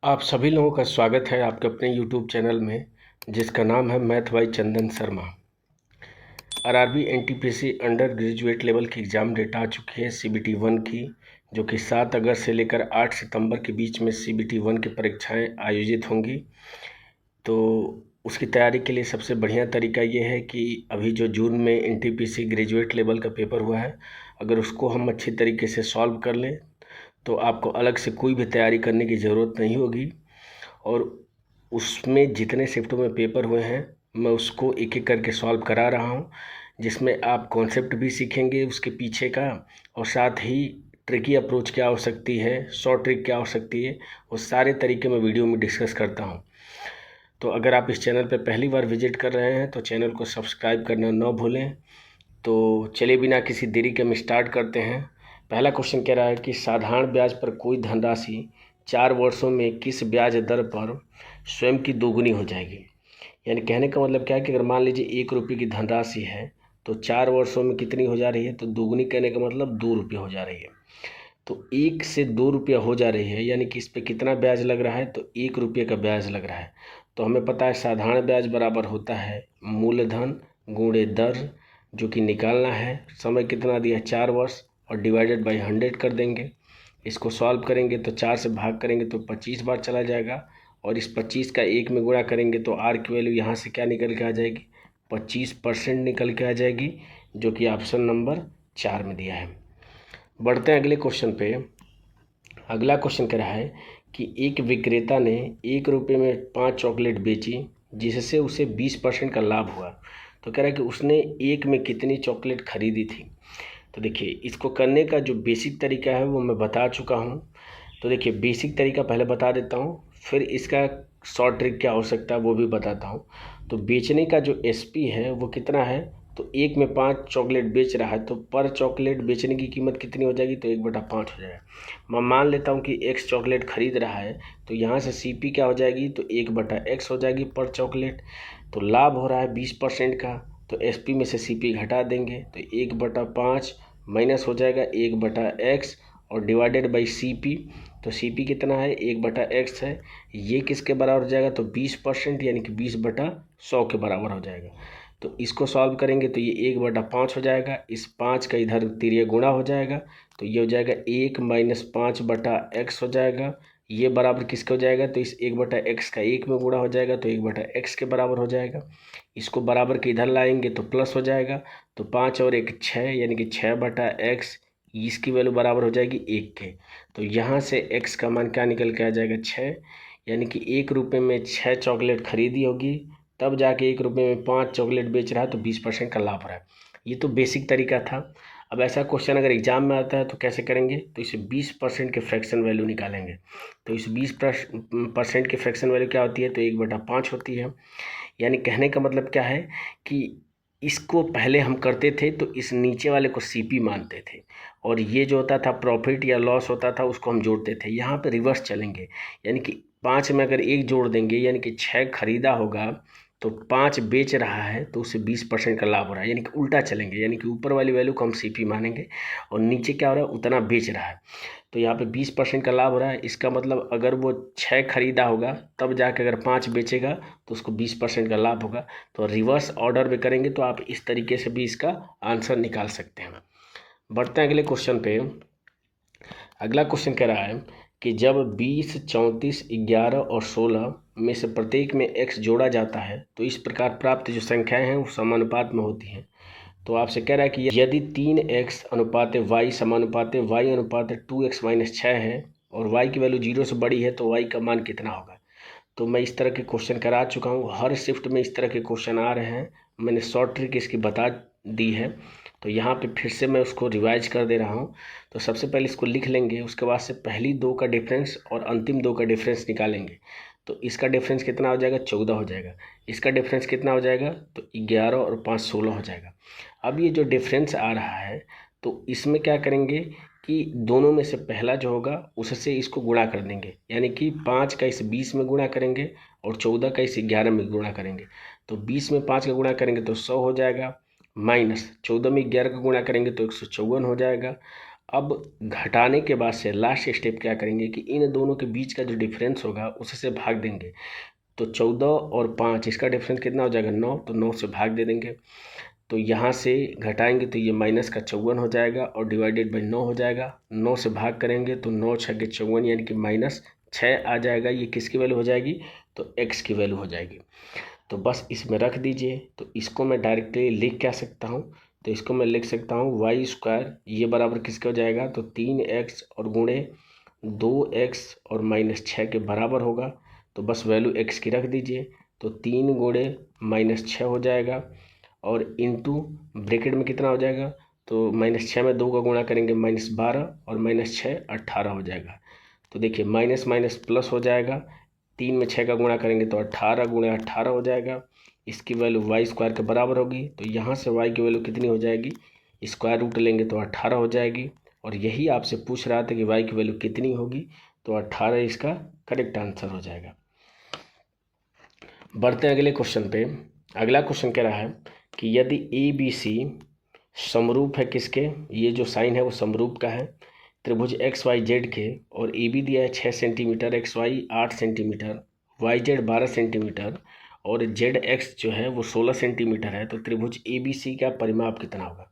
आप सभी लोगों का स्वागत है आपके अपने YouTube चैनल में, जिसका नाम है मैथ बाय चंदन Sharma. RRB NTPC under graduate level की एग्ज़ाम डेट आ चुकी है CBT 1 की, जो कि 7 अगस्त से लेकर 8 सितंबर के बीच में CBT 1 की परीक्षाएं आयोजित होंगी। तो उसकी तैयारी के लिए सबसे बढ़िया तरीका ये है कि अभी जो जून में एनटीपीसी ग्रेजुएट लेवल का पेपर हुआ है, अगर उसको हम अच्छी तरीके से सॉल्व कर लें तो आपको अलग से कोई भी तैयारी करने की ज़रूरत नहीं होगी। और उसमें जितने शिफ्टों में पेपर हुए हैं मैं उसको एक एक करके सॉल्व करा रहा हूँ, जिसमें आप कॉन्सेप्ट भी सीखेंगे उसके पीछे का, और साथ ही ट्रिकी अप्रोच क्या हो सकती है, शॉर्ट ट्रिक क्या हो सकती है, वो सारे तरीके मैं वीडियो में डिस्कस करता हूँ। तो अगर आप इस चैनल पर पहली बार विजिट कर रहे हैं तो चैनल को सब्सक्राइब करना न भूलें। तो चलिए बिना किसी देरी के हम स्टार्ट करते हैं। पहला क्वेश्चन कह रहा है कि साधारण ब्याज पर कोई धनराशि 4 वर्षों में किस ब्याज दर पर स्वयं की दोगुनी हो जाएगी। यानी कहने का मतलब क्या है कि अगर मान लीजिए 1 रुपये की धनराशि है तो 4 वर्षों में कितनी हो जा रही है, तो दोगुनी कहने का मतलब 2 रुपये हो जा रही है। तो 1 से 2 रुपया हो जा रही है, यानी कि इस पे कितना ब्याज लग रहा है, तो 1 रुपये का ब्याज लग रहा है। तो हमें पता है साधारण ब्याज बराबर होता है मूलधन गुणे दर, जो कि निकालना है। समय कितना दिया है, 4 वर्ष, और डिवाइडेड बाई 100 कर देंगे। इसको सॉल्व करेंगे तो 4 से भाग करेंगे तो 25 बार चला जाएगा, और इस 25 का 1 में गुणा करेंगे तो आर की वैल्यू यहाँ से क्या निकल के आ जाएगी, 25% निकल के आ जाएगी, जो कि ऑप्शन नंबर 4 में दिया है। बढ़ते हैं अगले क्वेश्चन पे। अगला क्वेश्चन कह रहा है कि एक विक्रेता ने 1 रुपये में 5 चॉकलेट बेची, जिससे उसे 20% का लाभ हुआ। तो कह रहा है कि उसने एक में कितनी चॉकलेट खरीदी थी। तो देखिए, इसको करने का जो बेसिक तरीका है वो मैं बता चुका हूँ। तो देखिए, बेसिक तरीका पहले बता देता हूँ, फिर इसका शॉर्ट ट्रिक क्या हो सकता है वो भी बताता हूँ। तो बेचने का जो SP है वो कितना है, तो एक में 5 चॉकलेट बेच रहा है, तो पर चॉकलेट बेचने की कीमत कितनी हो जाएगी, तो 1/5 हो जाएगा। मैं मान लेता हूँ कि X चॉकलेट खरीद रहा है, तो यहाँ से CP क्या हो जाएगी, तो 1/X हो जाएगी पर चॉकलेट। तो लाभ हो रहा है 20% का, तो SP में से CP घटा देंगे तो 1/5 माइनस हो जाएगा 1/X और डिवाइडेड बाई CP। तो CP कितना है, 1/X है। ये किसके बराबर हो जाएगा, तो 20%, यानी कि 20/100 के बराबर हो जाएगा। तो इसको सॉल्व करेंगे तो ये 1/5 हो जाएगा, इस 5 का इधर तिरिया गुणा हो जाएगा, तो ये हो जाएगा 1 माइनस 5/X हो जाएगा। ये बराबर किसके हो जाएगा, तो इस 1/X का 1 में गुणा हो जाएगा, तो 1/X के बराबर हो जाएगा। इसको बराबर के इधर लाएंगे तो प्लस हो जाएगा, तो 5 और 1 6, यानी कि 6/X। इसकी वैल्यू बराबर हो जाएगी 1 के। तो यहाँ से X का मान क्या निकल के आ जाएगा, 6। यानी कि 1 रुपये में 6 चॉकलेट खरीदी होगी, तब जाके 1 रुपये में 5 चॉकलेट बेच रहा है, तो 20% का लाभ हो रहा है। ये तो बेसिक तरीका था। अब ऐसा क्वेश्चन अगर एग्जाम में आता है तो कैसे करेंगे, तो इसे 20% के फ्रैक्शन वैल्यू निकालेंगे। तो इस 20% की फ्रैक्शन वैल्यू क्या होती है, तो 1/5 होती है। यानी कहने का मतलब क्या है कि इसको पहले हम करते थे तो इस नीचे वाले को CP मानते थे, और ये जो होता था प्रॉफिट या लॉस होता था उसको हम जोड़ते थे। यहाँ पे रिवर्स चलेंगे, यानी कि 5 में अगर 1 जोड़ देंगे, यानी कि 6 खरीदा होगा तो 5 बेच रहा है, तो उसे 20% का लाभ हो रहा है। यानी कि उल्टा चलेंगे, यानी कि ऊपर वाली वैल्यू को हम CP मानेंगे और नीचे क्या हो रहा है, उतना बेच रहा है। तो यहाँ पे 20% का लाभ हो रहा है। इसका मतलब अगर वो 6 खरीदा होगा तब जाके अगर 5 बेचेगा तो उसको 20% का लाभ होगा। तो रिवर्स ऑर्डर में करेंगे तो आप इस तरीके से भी इसका आंसर निकाल सकते हैं। बढ़ते हैं अगले क्वेश्चन पे। अगला क्वेश्चन कह रहा है कि जब 20, 34, 11 और 16 में से प्रत्येक में X जोड़ा जाता है तो इस प्रकार प्राप्त जो संख्याएं हैं वो समानुपात में होती हैं। तो आपसे कह रहा है कि यदि 3x अनुपात y समानुपात y अनुपात 2x माइनस 6 है और y की वैल्यू 0 से बड़ी है तो y का मान कितना होगा। तो मैं इस तरह के क्वेश्चन करा चुका हूँ, हर शिफ्ट में इस तरह के क्वेश्चन आ रहे हैं। मैंने शॉर्ट ट्रिक इसकी बता दी है, तो यहाँ पे फिर से मैं उसको रिवाइज कर दे रहा हूँ। तो सबसे पहले इसको लिख लेंगे, उसके बाद से पहली 2 का डिफरेंस और अंतिम 2 का डिफरेंस निकालेंगे। तो इसका डिफरेंस कितना हो जाएगा, 14 हो जाएगा। इसका डिफरेंस कितना हो जाएगा, तो 11 और 5 16 हो जाएगा। अब ये जो डिफरेंस आ रहा है तो इसमें क्या करेंगे कि दोनों में से पहला जो होगा उससे इसको गुणा कर देंगे, यानी कि 5 का इस 20 में गुणा करेंगे और 14 का इस 11 में गुणा करेंगे। तो 20 में 5 का गुणा करेंगे तो 100 हो जाएगा, माइनस 14 में 11 का गुणा करेंगे तो 154 हो जाएगा। अब घटाने के बाद से लास्ट स्टेप क्या करेंगे कि इन दोनों के बीच का जो डिफरेंस होगा उससे भाग देंगे। तो 14 और 5 इसका डिफरेंस कितना हो जाएगा 9, तो 9 से भाग दे देंगे। तो यहाँ से घटाएंगे तो ये माइनस का 54 हो जाएगा और डिवाइडेड बाई 9 हो जाएगा। 9 से भाग करेंगे तो 9 छके 54 यानी कि -6 आ जाएगा। ये किसकी वैल्यू हो जाएगी? तो x की वैल्यू हो जाएगी। तो बस इसमें रख दीजिए। तो इसको मैं डायरेक्टली लिख क्या सकता हूँ? तो इसको मैं लिख सकता हूँ y² ये बराबर किसका हो जाएगा? तो 3x और गुणे 2x और -6 के बराबर होगा। तो बस वैल्यू x की रख दीजिए। तो 3 गुणे -6 हो जाएगा और इंटू ब्रैकेट में कितना हो जाएगा? तो -6 में 2 का गुणा करेंगे -12 और -6 18 हो जाएगा। तो देखिए माइनस माइनस प्लस हो जाएगा। 3 में 6 का गुणा करेंगे तो 18 गुणे 18 हो जाएगा। इसकी वैल्यू y² के बराबर होगी। तो यहाँ से y की वैल्यू कितनी हो जाएगी? स्क्वायर रूट लेंगे तो 18 हो जाएगी। और यही आपसे पूछ रहा था कि y की वैल्यू कितनी होगी, तो 18 इसका करेक्ट आंसर हो जाएगा। बढ़ते हैं अगले क्वेश्चन पे। अगला क्वेश्चन कह रहा है कि यदि ABC समरूप है किसके? ये जो साइन है वो समरूप का है त्रिभुज XYZ के, और AB दिया है 6 centimetre, XY 8 centimetre, YZ 12 centimetre और ZX जो है वो 16 सेंटीमीटर है, तो त्रिभुज ABC का परिमाप कितना होगा?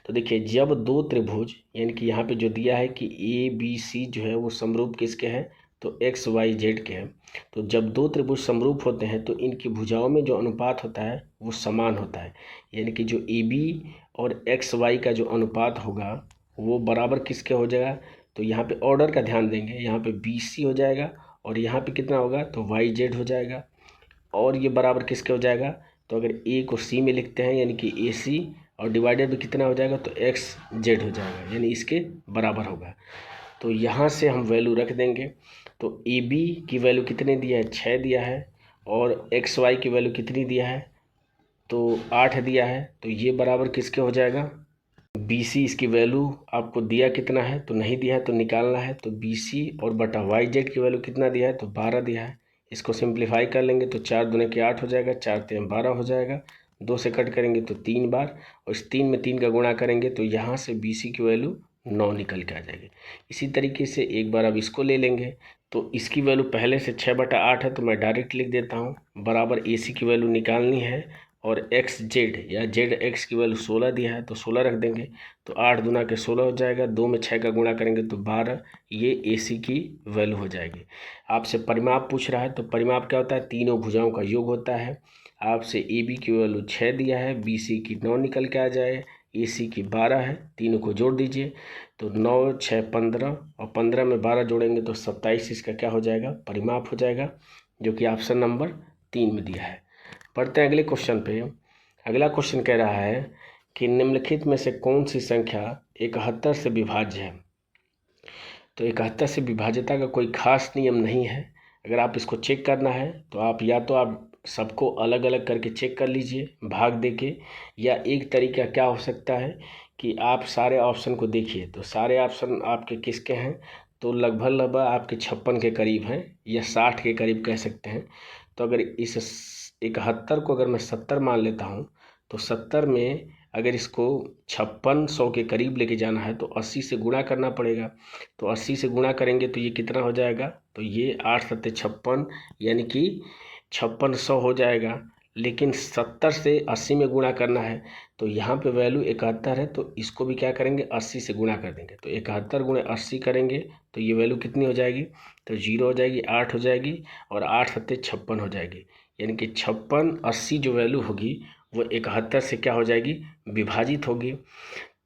तो देखिए जब दो त्रिभुज यानी कि यहाँ पे जो दिया है कि ABC जो है वो समरूप किसके हैं? तो XYZ के हैं। तो जब दो त्रिभुज समरूप होते हैं तो इनकी भुजाओं में जो अनुपात होता है वो समान होता है। यानी कि जो AB और XY का जो अनुपात होगा वो बराबर किसके हो जाएगा? तो यहाँ पे ऑर्डर का ध्यान देंगे। यहाँ पे BC हो जाएगा और यहाँ पे कितना होगा? तो YZ हो जाएगा। और ये बराबर किसके हो जाएगा? तो अगर A को C में लिखते हैं यानी कि AC और डिवाइडेड में कितना हो जाएगा? तो XZ हो जाएगा, यानी इसके बराबर होगा। तो यहाँ से हम वैल्यू रख देंगे। तो AB की वैल्यू कितने दिया है? 6 दिया है। और XY की वैल्यू कितनी दिया है? तो 8 दिया है। तो ये बराबर किसके हो जाएगा? BC इसकी वैल्यू आपको दिया कितना है? तो नहीं दिया है, तो निकालना है। तो BC और बटा YZ की वैल्यू कितना दिया है? तो 12 दिया है। इसको सिंप्लीफाई कर लेंगे तो 4 दूने के 8 हो जाएगा, 4 3 12 हो जाएगा। 2 से कट करेंगे तो 3 बार, और इस 3 में 3 का गुणा करेंगे तो यहाँ से BC की वैल्यू 9 निकल के आ जाएगी। इसी तरीके से एक बार अब इसको ले लेंगे। तो इसकी वैल्यू पहले से 6/8 है तो मैं डायरेक्ट लिख देता हूँ। बराबर AC की वैल्यू निकालनी है और XZ या ZX की वैल्यू 16 दिया है तो 16 रख देंगे। तो 8 दूना के 16 हो जाएगा। 2 में 6 का गुणा करेंगे तो 12, ये AC की वैल्यू हो जाएगी। आपसे परिमाप पूछ रहा है तो परिमाप क्या होता है? तीनों भुजाओं का योग होता है। आपसे AB की वैल्यू 6 दिया है, BC की 9 निकल के आ जाए, AC की 12 है, तीनों को जोड़ दीजिए। तो 9 6 15 और 15 में 12 जोड़ेंगे तो 27 इसका क्या हो जाएगा? परिमाप हो जाएगा, जो कि ऑप्शन नंबर 3 में दिया है। पढ़ते हैं अगले क्वेश्चन पे। अगला क्वेश्चन कह रहा है कि निम्नलिखित में से कौन सी संख्या 71 से विभाज्य है? तो 71 से विभाज्यता का कोई खास नियम नहीं है। अगर आप इसको चेक करना है तो आप या तो आप सबको अलग अलग करके चेक कर लीजिए भाग दे के, या एक तरीका क्या हो सकता है कि आप सारे ऑप्शन को देखिए। तो सारे ऑप्शन आपके किसके हैं? तो लगभग लगभग आपके 56 के करीब हैं या 60 के करीब कह सकते हैं। तो अगर इस 71 को अगर मैं 70 मान लेता हूँ तो 70 में अगर इसको 5600 के करीब लेके जाना है तो 80 से गुणा करना पड़ेगा। तो 80 से गुणा करेंगे तो ये कितना हो जाएगा? तो ये 8 सत्ते 56 यानी कि 5600 हो जाएगा। लेकिन 70 से 80 में गुणा करना है तो यहाँ पे वैल्यू 71 है, तो इसको भी क्या करेंगे? 80 से गुणा कर देंगे। तो 71 गुणे 80 करेंगे तो ये वैल्यू कितनी हो जाएगी? तो 0 हो जाएगी, 8 हो जाएगी और 8 सत्ते 56 हो जाएगी। यानी कि 56 80 जो वैल्यू होगी वो 71 से क्या हो जाएगी? विभाजित होगी।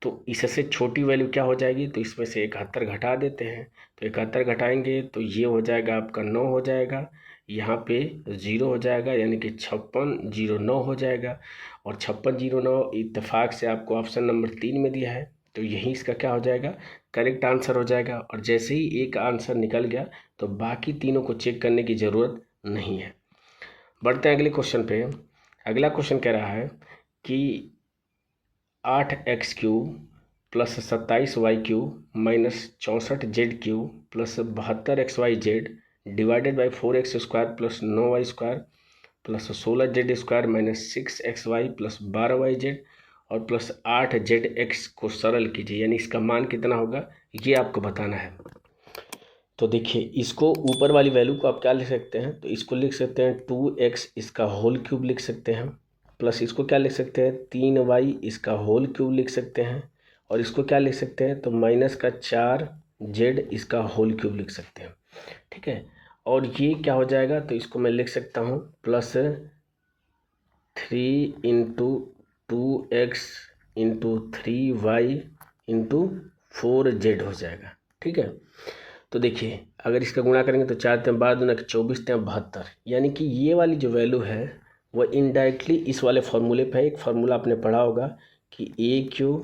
तो इससे छोटी वैल्यू क्या हो जाएगी? तो इसमें से 71 घटा देते हैं। तो 71 घटाएंगे तो ये हो जाएगा आपका 9 हो जाएगा, यहाँ पे 0 हो जाएगा, यानी कि 5609 हो जाएगा। और 5609 इत्तेफाक से आपको ऑप्शन नंबर 3 में दिया है, तो यही इसका क्या हो जाएगा? करेक्ट आंसर हो जाएगा। और जैसे ही एक आंसर निकल गया तो बाकी तीनों को चेक करने की ज़रूरत नहीं है। बढ़ते हैं अगले क्वेश्चन पे। अगला क्वेश्चन कह रहा है कि 8x³ plus 27y³ minus 64z³ plus 72xyz divided by 4x² plus 9y² plus 16z² minus 6xy plus 12yz और प्लस 8ZX को सरल कीजिए, यानी इसका मान कितना होगा ये आपको बताना है। तो देखिए इसको ऊपर वाली वैल्यू को आप क्या लिख सकते हैं, तो इसको लिख सकते हैं 2x इसका होल क्यूब लिख सकते हैं, प्लस इसको क्या लिख सकते हैं 3y इसका होल क्यूब लिख सकते हैं, और इसको क्या लिख सकते हैं तो माइनस का 4z इसका होल क्यूब लिख सकते हैं। ठीक है, और ये क्या हो जाएगा, तो इसको मैं लिख सकता हूँ plus 3 into 2x into 3y into 4z हो जाएगा। ठीक है, तो देखिए अगर इसका गुणा करेंगे तो 4 3 12 दूना 24 3 72, यानी कि ये वाली जो वैल्यू है वो इनडायरेक्टली इस वाले फार्मूले पे है। एक फार्मूला आपने पढ़ा होगा कि AQ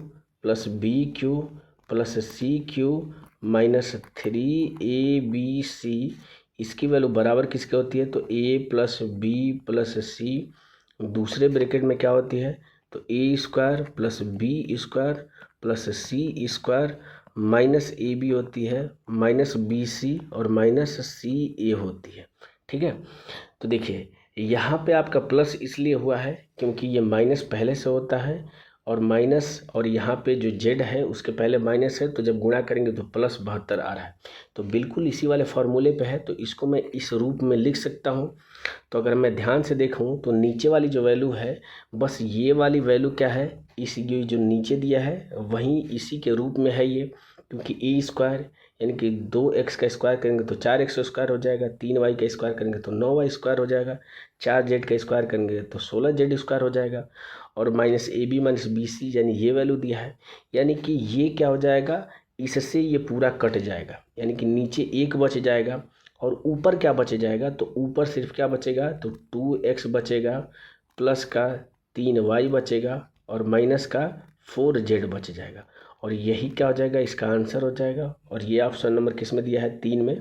plus BQ plus CQ minus 3ABC, इसकी वैल्यू बराबर किसके होती है, तो A plus B plus C, दूसरे ब्रैकेट में क्या होती है, तो A² plus B² plus C² minus AB होती है, माइनस BC और माइनस CA होती है। ठीक है, तो देखिए यहाँ पे आपका प्लस इसलिए हुआ है क्योंकि ये माइनस पहले से होता है, और माइनस और यहाँ पे जो Z है उसके पहले माइनस है, तो जब गुणा करेंगे तो प्लस 72 आ रहा है। तो बिल्कुल इसी वाले फार्मूले पे है, तो इसको मैं इस रूप में लिख सकता हूँ। तो अगर मैं ध्यान से देखूँ तो नीचे वाली जो वैल्यू है, बस ये वाली वैल्यू क्या है, इस ये जो नीचे दिया है वहीं इसी के रूप में है ये, क्योंकि A² यानी कि 2x का स्क्वायर करेंगे तो 4x² हो जाएगा, 3y का स्क्वायर करेंगे तो 9y² हो जाएगा, 4z का स्क्वायर करेंगे तो 16z² हो जाएगा, और माइनस AB माइनस BC यानी ये वैल्यू दिया है, यानी कि ये क्या हो जाएगा, इससे ये पूरा कट जाएगा, यानी कि नीचे 1 बच जाएगा और ऊपर क्या बच जाएगा, तो ऊपर सिर्फ क्या बचेगा, तो 2x बचेगा, प्लस का 3y बचेगा और माइनस का 4z बच जाएगा, और यही क्या हो जाएगा, इसका आंसर हो जाएगा। और ये ऑप्शन नंबर किस में दिया है, 3 में,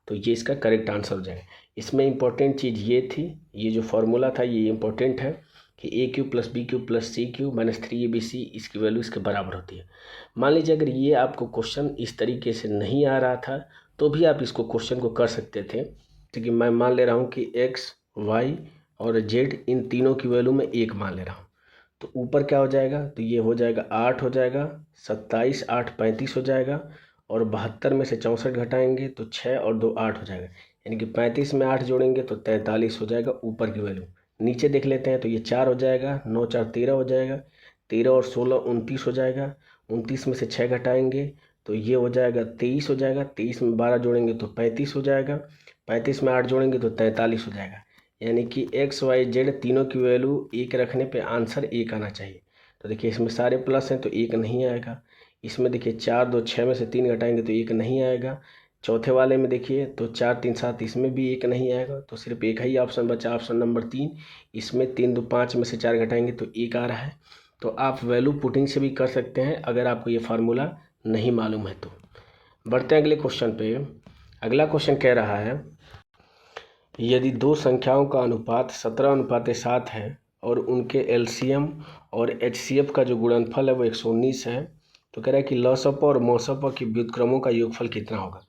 तो ये इसका करेक्ट आंसर हो जाएगा। इसमें इंपॉर्टेंट चीज़ ये थी, ये जो फॉर्मूला था ये इंपॉर्टेंट है कि AQ plus BQ plus CQ minus 3ABC इसकी वैल्यू इसके बराबर होती है। मान लीजिए अगर ये आपको क्वेश्चन इस तरीके से नहीं आ रहा था तो भी आप इसको क्वेश्चन को कर सकते थे। क्योंकि मैं मान ले रहा हूँ कि X Y और Z इन तीनों की वैल्यू में 1 मान ले रहा हूँ, तो ऊपर क्या हो जाएगा, तो ये हो जाएगा 8 हो जाएगा, 27 8 35 हो जाएगा, और 72 में से 64 घटाएंगे तो 6 और 2 8 हो जाएगा, यानी कि 35 में 8 जोड़ेंगे तो 43 हो जाएगा ऊपर की वैल्यू। नीचे देख लेते हैं, तो ये 4 हो जाएगा, 9 4 13 हो जाएगा, 13 और 16 29 हो जाएगा, 29 में से 6 घटाएंगे तो ये हो जाएगा 23 हो जाएगा, 23 में 12 जोड़ेंगे तो 35 हो जाएगा, 35 में 8 जोड़ेंगे तो 43 हो जाएगा, यानी कि XYZ तीनों की वैल्यू 1 रखने पे आंसर 1 आना चाहिए। तो देखिए इसमें सारे प्लस हैं तो 1 नहीं आएगा, इसमें देखिए 4 2 6 में से 3 घटाएंगे तो 1 नहीं आएगा, चौथे वाले में देखिए तो 4 3 7 इसमें भी 1 नहीं आएगा, तो सिर्फ एक ही ऑप्शन बचा, ऑप्शन नंबर 3, इसमें 3 2 5 में से 4 घटाएंगे तो 1 आ रहा है। तो आप वैल्यू पुटिंग से भी कर सकते हैं अगर आपको ये फार्मूला नहीं मालूम है तो। बढ़ते हैं अगले क्वेश्चन पे। अगला क्वेश्चन कह रहा है यदि दो संख्याओं का अनुपात 17:7 है और उनके LCM और HCF का जो गुणनफल है वो 119 है, तो कह रहा है कि लसप और मसप की व्युत्क्रमों का योगफल कितना होगा।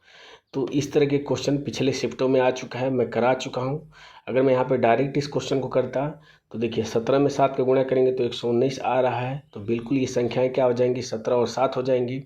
तो इस तरह के क्वेश्चन पिछले शिफ्टों में आ चुका है, मैं करा चुका हूँ। अगर मैं यहाँ पे डायरेक्ट इस क्वेश्चन को करता तो देखिए 17 में 7 का गुणा करेंगे तो 119 आ रहा है, तो बिल्कुल ये संख्याएँ क्या हो जाएंगी, 17 और 7 हो जाएंगी।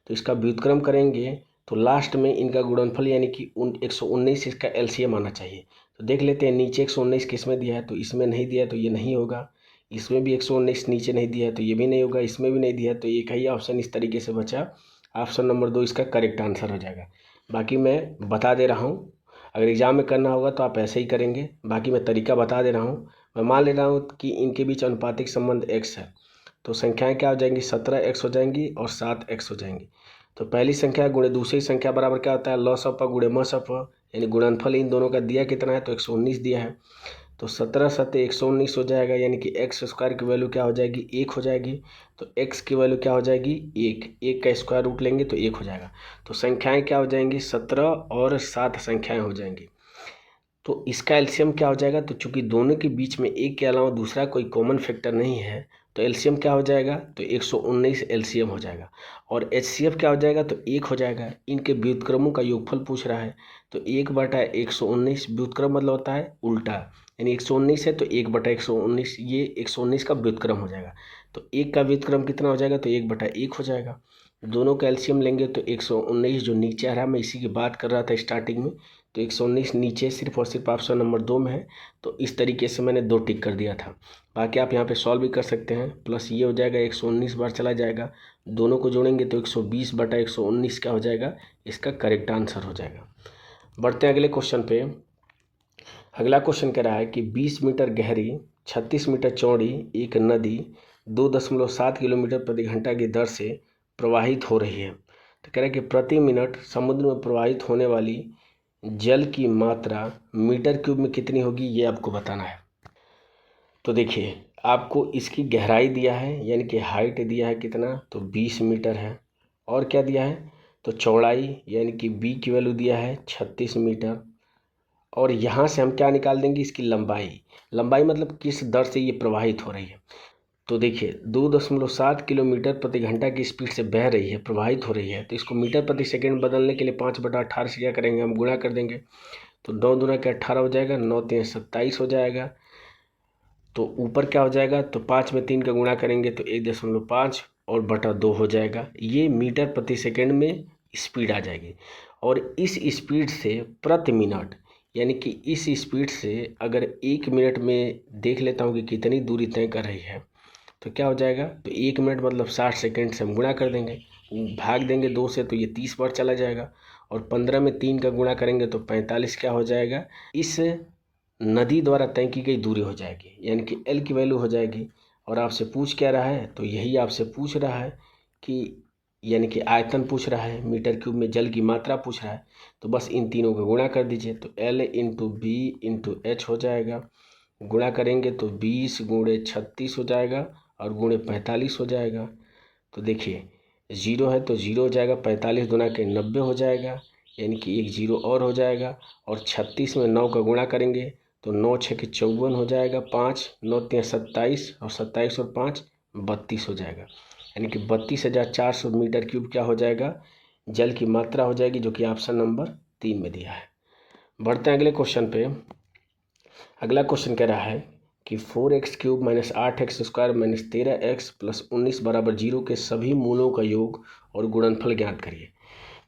तो इसका व्युत्क्रम करेंगे तो लास्ट में इनका गुणनफल यानी कि 119 इसका LCM आना चाहिए। तो देख लेते हैं नीचे 119 किस में दिया है, तो इसमें नहीं दिया है तो ये नहीं होगा, इसमें भी 119 नीचे नहीं दिया है तो ये भी नहीं होगा, इसमें भी नहीं दिया है, तो एक ही ऑप्शन इस तरीके से बचा, ऑप्शन नंबर 2 इसका करेक्ट आंसर हो जाएगा। बाकी मैं बता दे रहा हूँ, अगर एग्जाम में करना होगा तो आप ऐसे ही करेंगे, बाकी मैं तरीका बता दे रहा हूँ। मैं मान ले रहा हूँ कि इनके बीच अनुपातिक संबंध x है, तो संख्याएँ क्या हो जाएंगी, 17x हो जाएंगी और 7x हो जाएंगी। तो पहली संख्या गुणे दूसरी संख्या बराबर क्या होता है, लसप गुणे मसप, यानी गुणनफल इन दोनों का दिया कितना है, तो 119 दिया है, तो 17 7 119 हो जाएगा, यानी कि x² की वैल्यू क्या हो जाएगी, 1 हो जाएगी। तो x की वैल्यू क्या हो जाएगी, 1 का स्क्वायर रूट लेंगे तो 1 हो जाएगा। तो संख्याएं क्या हो जाएंगी, 17 और 7 संख्याएं हो जाएंगी। तो इसका एलसीएम क्या हो जाएगा, तो चूंकि दोनों के बीच में एक के अलावा दूसरा कोई कॉमन फैक्टर नहीं है, तो एलसीएम क्या हो जाएगा, तो 119 एलसीएम हो जाएगा। और एचसीएफ क्या हो जाएगा, तो 1 हो जाएगा। इनके व्युत्क्रमों का योगफल पूछ रहा है, तो 1/119 व्युत्क्रम मतलब होता है उल्टा, यानी 119 है तो 1/119, ये 119 का व्युत्क्रम हो जाएगा। तो 1 का व्युत्क्रम कितना हो जाएगा, तो 1/1 हो जाएगा। दोनों का एलसीएम लेंगे तो 119 जो नीचे आ रहा है, मैं इसी की बात कर रहा था स्टार्टिंग में, तो 119 नीचे सिर्फ और सिर्फ ऑप्शन नंबर 2 में है। तो इस तरीके से मैंने 2 टिक कर दिया था। बाकी आप यहाँ पे सॉल्व भी कर सकते हैं। प्लस ये हो जाएगा 119 बार चला जाएगा, दोनों को जोड़ेंगे तो 120/119 क्या हो जाएगा, इसका करेक्ट आंसर हो जाएगा। बढ़ते हैं अगले क्वेश्चन पे। अगला क्वेश्चन कह रहा है कि 20 मीटर गहरी 36 मीटर चौड़ी एक नदी 2.7 किलोमीटर प्रति घंटा की दर से प्रवाहित हो रही है। तो कह रहा है कि प्रति मिनट समुद्र में प्रवाहित होने वाली जल की मात्रा मीटर क्यूब में कितनी होगी, ये आपको बताना है। तो देखिए, आपको इसकी गहराई दिया है, यानी कि हाइट दिया है कितना, तो 20 मीटर है। और क्या दिया है, तो चौड़ाई यानी कि बी की वैल्यू दिया है 36 मीटर। और यहाँ से हम क्या निकाल देंगे, इसकी लंबाई। लंबाई मतलब किस दर से ये प्रवाहित हो रही है। तो देखिए 2.7 किलोमीटर प्रति घंटा की स्पीड से बह रही है, प्रवाहित हो रही है। तो इसको मीटर प्रति सेकंड बदलने के लिए 5/18 से क्या करेंगे, हम गुणा कर देंगे। तो 9 दूना क्या 18 हो जाएगा, 9 3 27 हो जाएगा। तो ऊपर क्या हो जाएगा, तो 5 में 3 का गुणा करेंगे तो 1.5 और बटा 2 हो जाएगा। ये मीटर प्रति सेकंड में स्पीड आ जाएगी। और इस स्पीड से प्रति मिनट, यानी कि इस स्पीड से अगर 1 मिनट में देख लेता हूँ कि कितनी दूरी तय कर रही है, तो क्या हो जाएगा, तो 1 मिनट मतलब 60 सेकंड से हम गुणा कर देंगे, भाग देंगे 2 से तो ये 30 बार चला जाएगा। और 15 में 3 का गुणा करेंगे तो 45 क्या हो जाएगा, इस नदी द्वारा तय की गई दूरी हो जाएगी, यानी कि एल की वैल्यू हो जाएगी। और आपसे पूछ क्या रहा है, तो यही आपसे पूछ रहा है कि यानी कि आयतन पूछ रहा है, मीटर क्यूब में जल की मात्रा पूछ रहा है। तो बस इन तीनों का गुणा कर दीजिए, तो L into B into H हो जाएगा। गुणा करेंगे तो 20 गुणे 36 हो जाएगा और गुणे 45 हो जाएगा। तो देखिए 0 है तो 0 हो जाएगा, 45 गुना के 90 हो जाएगा, यानी कि 1 0 और हो जाएगा। और 36 में 9 का गुणा करेंगे तो 9 6 के 54 हो जाएगा, 5 9 3 27 और 27 और 5 32 हो जाएगा, यानी कि 32,400 मीटर क्यूब क्या हो जाएगा, जल की मात्रा हो जाएगी, जो कि ऑप्शन नंबर 3 में दिया है। बढ़ते हैं अगले क्वेश्चन पे। अगला क्वेश्चन कह रहा है कि 4x³ minus 8x² minus 13x plus 19 बराबर 0 के सभी मूलों का योग और गुणनफल ज्ञात करिए।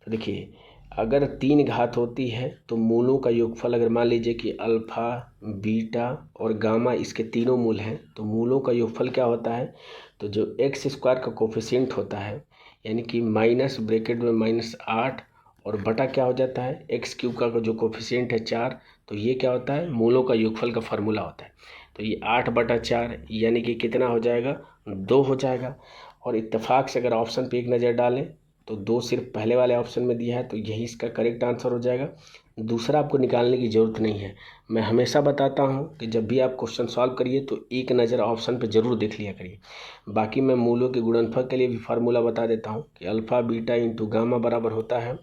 तो देखिए, अगर 3 घात होती है तो मूलों का योगफल, अगर मान लीजिए कि अल्फ़ा बीटा और गामा इसके तीनों मूल हैं, तो मूलों का योगफल क्या होता है, तो जो x² का कोफिशिएंट होता है, यानी कि माइनस ब्रैकेट में -8 और बटा क्या हो जाता है, x³ का जो कोफिशिएंट है 4, तो ये क्या होता है, मूलों का योगफल का फार्मूला होता है। तो ये 8/4 यानी कि कितना हो जाएगा, 2 हो जाएगा। और इत्तेफाक से अगर ऑप्शन पे एक नज़र डालें तो 2 सिर्फ पहले वाले ऑप्शन में दिया है, तो यही इसका करेक्ट आंसर हो जाएगा। दूसरा आपको निकालने की ज़रूरत नहीं है। मैं हमेशा बताता हूँ कि जब भी आप क्वेश्चन सॉल्व करिए तो एक नज़र ऑप्शन पे ज़रूर देख लिया करिए। बाकी मैं मूलों के गुणनफल के लिए भी फार्मूला बता देता हूँ कि अल्फ़ा बीटा इंटू गामा बराबर होता है,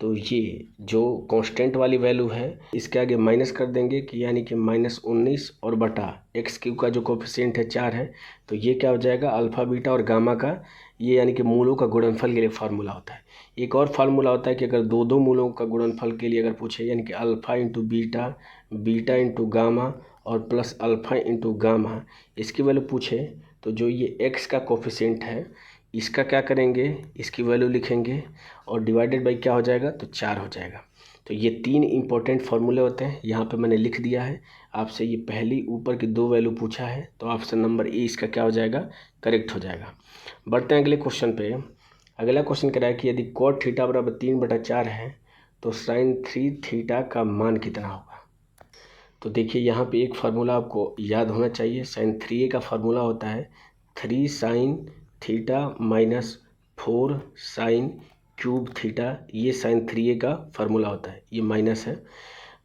तो ये जो कांस्टेंट वाली वैल्यू है इसके आगे माइनस कर देंगे कि यानी कि -19 और बटा x³ का जो कोफिशिएंट है 4 है, तो ये क्या हो जाएगा, अल्फ़ा बीटा और गामा का ये यानी कि मूलों का गुणनफल के लिए फार्मूला होता है। एक और फार्मूला होता है कि अगर दो मूलों का गुणनफल के लिए अगर पूछे, यानी कि alpha into beta, beta into gamma और प्लस अल्फ़ा इंटू गामा, इसकी वैल्यू पूछे, तो जो ये x का कोफिशिएंट है इसका क्या करेंगे, इसकी वैल्यू लिखेंगे और डिवाइडेड बाई क्या हो जाएगा, तो 4 हो जाएगा। तो ये 3 इंपॉर्टेंट फार्मूले होते हैं, यहाँ पे मैंने लिख दिया है। आपसे ये पहली ऊपर की 2 वैल्यू पूछा है, तो ऑप्शन नंबर ए इसका क्या हो जाएगा, करेक्ट हो जाएगा। बढ़ते हैं अगले क्वेश्चन पे। अगला क्वेश्चन कह रहा है कि यदि cot थीटा बराबर 3/4 है तो sin 3 थीटा का मान कितना होगा। तो देखिए यहाँ पे एक फार्मूला आपको याद होना चाहिए। sin 3a का फार्मूला होता है 3 sin theta minus 4 sin cube theta, ये sin 3a का फार्मूला होता है, ये माइनस है।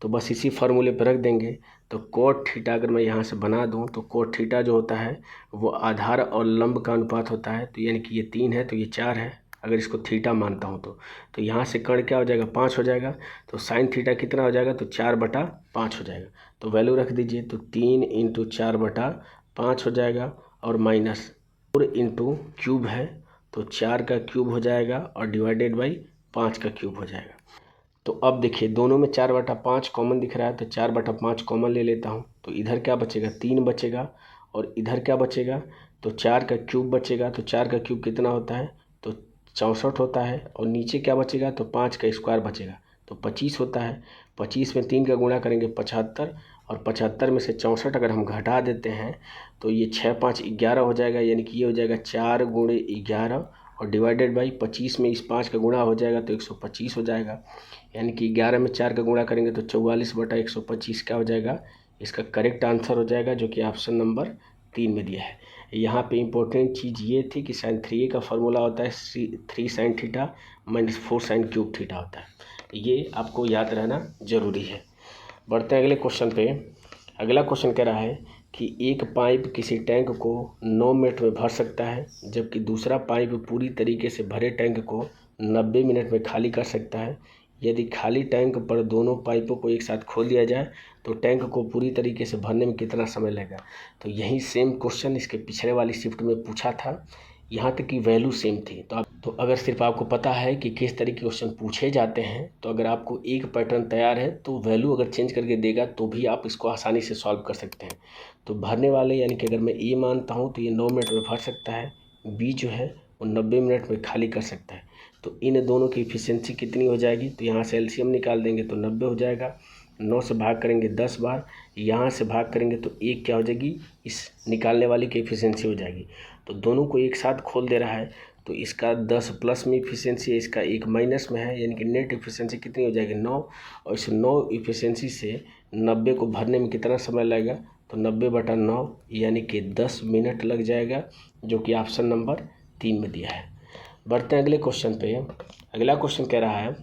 तो बस इसी फार्मूले पर रख देंगे। तो cot थीटा अगर मैं यहाँ से बना दूँ तो cot थीटा जो होता है वो आधार और लंब का अनुपात होता है, तो यानी कि ये 3 है तो ये 4 है, अगर इसको थीटा मानता हूँ तो यहाँ से कर्ण क्या हो जाएगा, 5 हो जाएगा। तो साइन थीटा कितना हो जाएगा, तो 4/5 हो जाएगा। तो वैल्यू रख दीजिए, तो 3 × 4/5 हो जाएगा। और माइनस 4 इंटू क्यूब है तो 4 का क्यूब हो जाएगा और डिवाइडेड बाई 5 का क्यूब हो जाएगा। तो अब देखिए दोनों में 4/5 कॉमन दिख रहा है तो 4/5 कॉमन ले लेता हूँ। तो इधर क्या बचेगा, 3 बचेगा और इधर क्या बचेगा, तो 4 का क्यूब बचेगा। तो 4 का क्यूब कितना होता है, तो 64 होता है। और नीचे क्या बचेगा, तो 5 का स्क्वायर बचेगा तो 25 होता है। 25 में 3 का गुणा करेंगे 75 और 75 में से 64 अगर हम घटा देते हैं तो ये 6 5 11 हो जाएगा, यानी कि ये हो जाएगा 4 गुणे 11 और डिवाइडेड बाई 25 में इस 5 का गुणा हो जाएगा तो 125 हो जाएगा। यानी कि 11 में 4 का गुणा करेंगे तो 44/125 क्या हो जाएगा, इसका करेक्ट आंसर हो जाएगा, जो कि ऑप्शन नंबर 3 में दिया है। यहाँ पे इम्पोर्टेंट चीज़ ये थी कि sin 3a का फार्मूला होता है 3 sin theta minus 4 sin cube theta होता है। ये आपको याद रहना ज़रूरी है। बढ़ते हैं अगले क्वेश्चन पे। अगला क्वेश्चन कह रहा है कि एक पाइप किसी टैंक को 9 मिनट में भर सकता है, जबकि दूसरा पाइप पूरी तरीके से भरे टैंक को 90 मिनट में खाली कर सकता है। यदि खाली टैंक पर दोनों पाइपों को एक साथ खोल दिया जाए तो टैंक को पूरी तरीके से भरने में कितना समय लगेगा। तो यही सेम क्वेश्चन इसके पिछले वाली शिफ्ट में पूछा था, यहाँ तक की वैल्यू सेम थी। तो अगर सिर्फ आपको पता है कि किस तरह के क्वेश्चन पूछे जाते हैं, तो अगर आपको एक पैटर्न तैयार है तो वैल्यू अगर चेंज करके देगा तो भी आप इसको आसानी से सॉल्व कर सकते हैं। तो भरने वाले यानी कि अगर मैं ए मानता हूँ तो ये 9 मिनट में भर सकता है, बी जो है वो 90 मिनट में खाली कर सकता है। तो इन दोनों की इफिशियंसी कितनी हो जाएगी, तो यहाँ से एलसीएम निकाल देंगे तो 90 हो जाएगा। 9 से भाग करेंगे 10 बार, यहाँ से भाग करेंगे तो एक क्या हो जाएगी, इस निकालने वाली की इफिशियंसी हो जाएगी। तो दोनों को एक साथ खोल दे रहा है तो इसका 10 प्लस में इफिशियंसी है, इसका 1 माइनस में है, यानी कि नेट इफिशियंसी कितनी हो जाएगी 9। और इस 9 इफिशियंसी से 90 को भरने में कितना समय लगेगा, तो 90/9 यानी कि 10 मिनट लग जाएगा, जो कि ऑप्शन नंबर 3 में दिया है। बढ़ते हैं अगले क्वेश्चन पे। अगला क्वेश्चन कह रहा है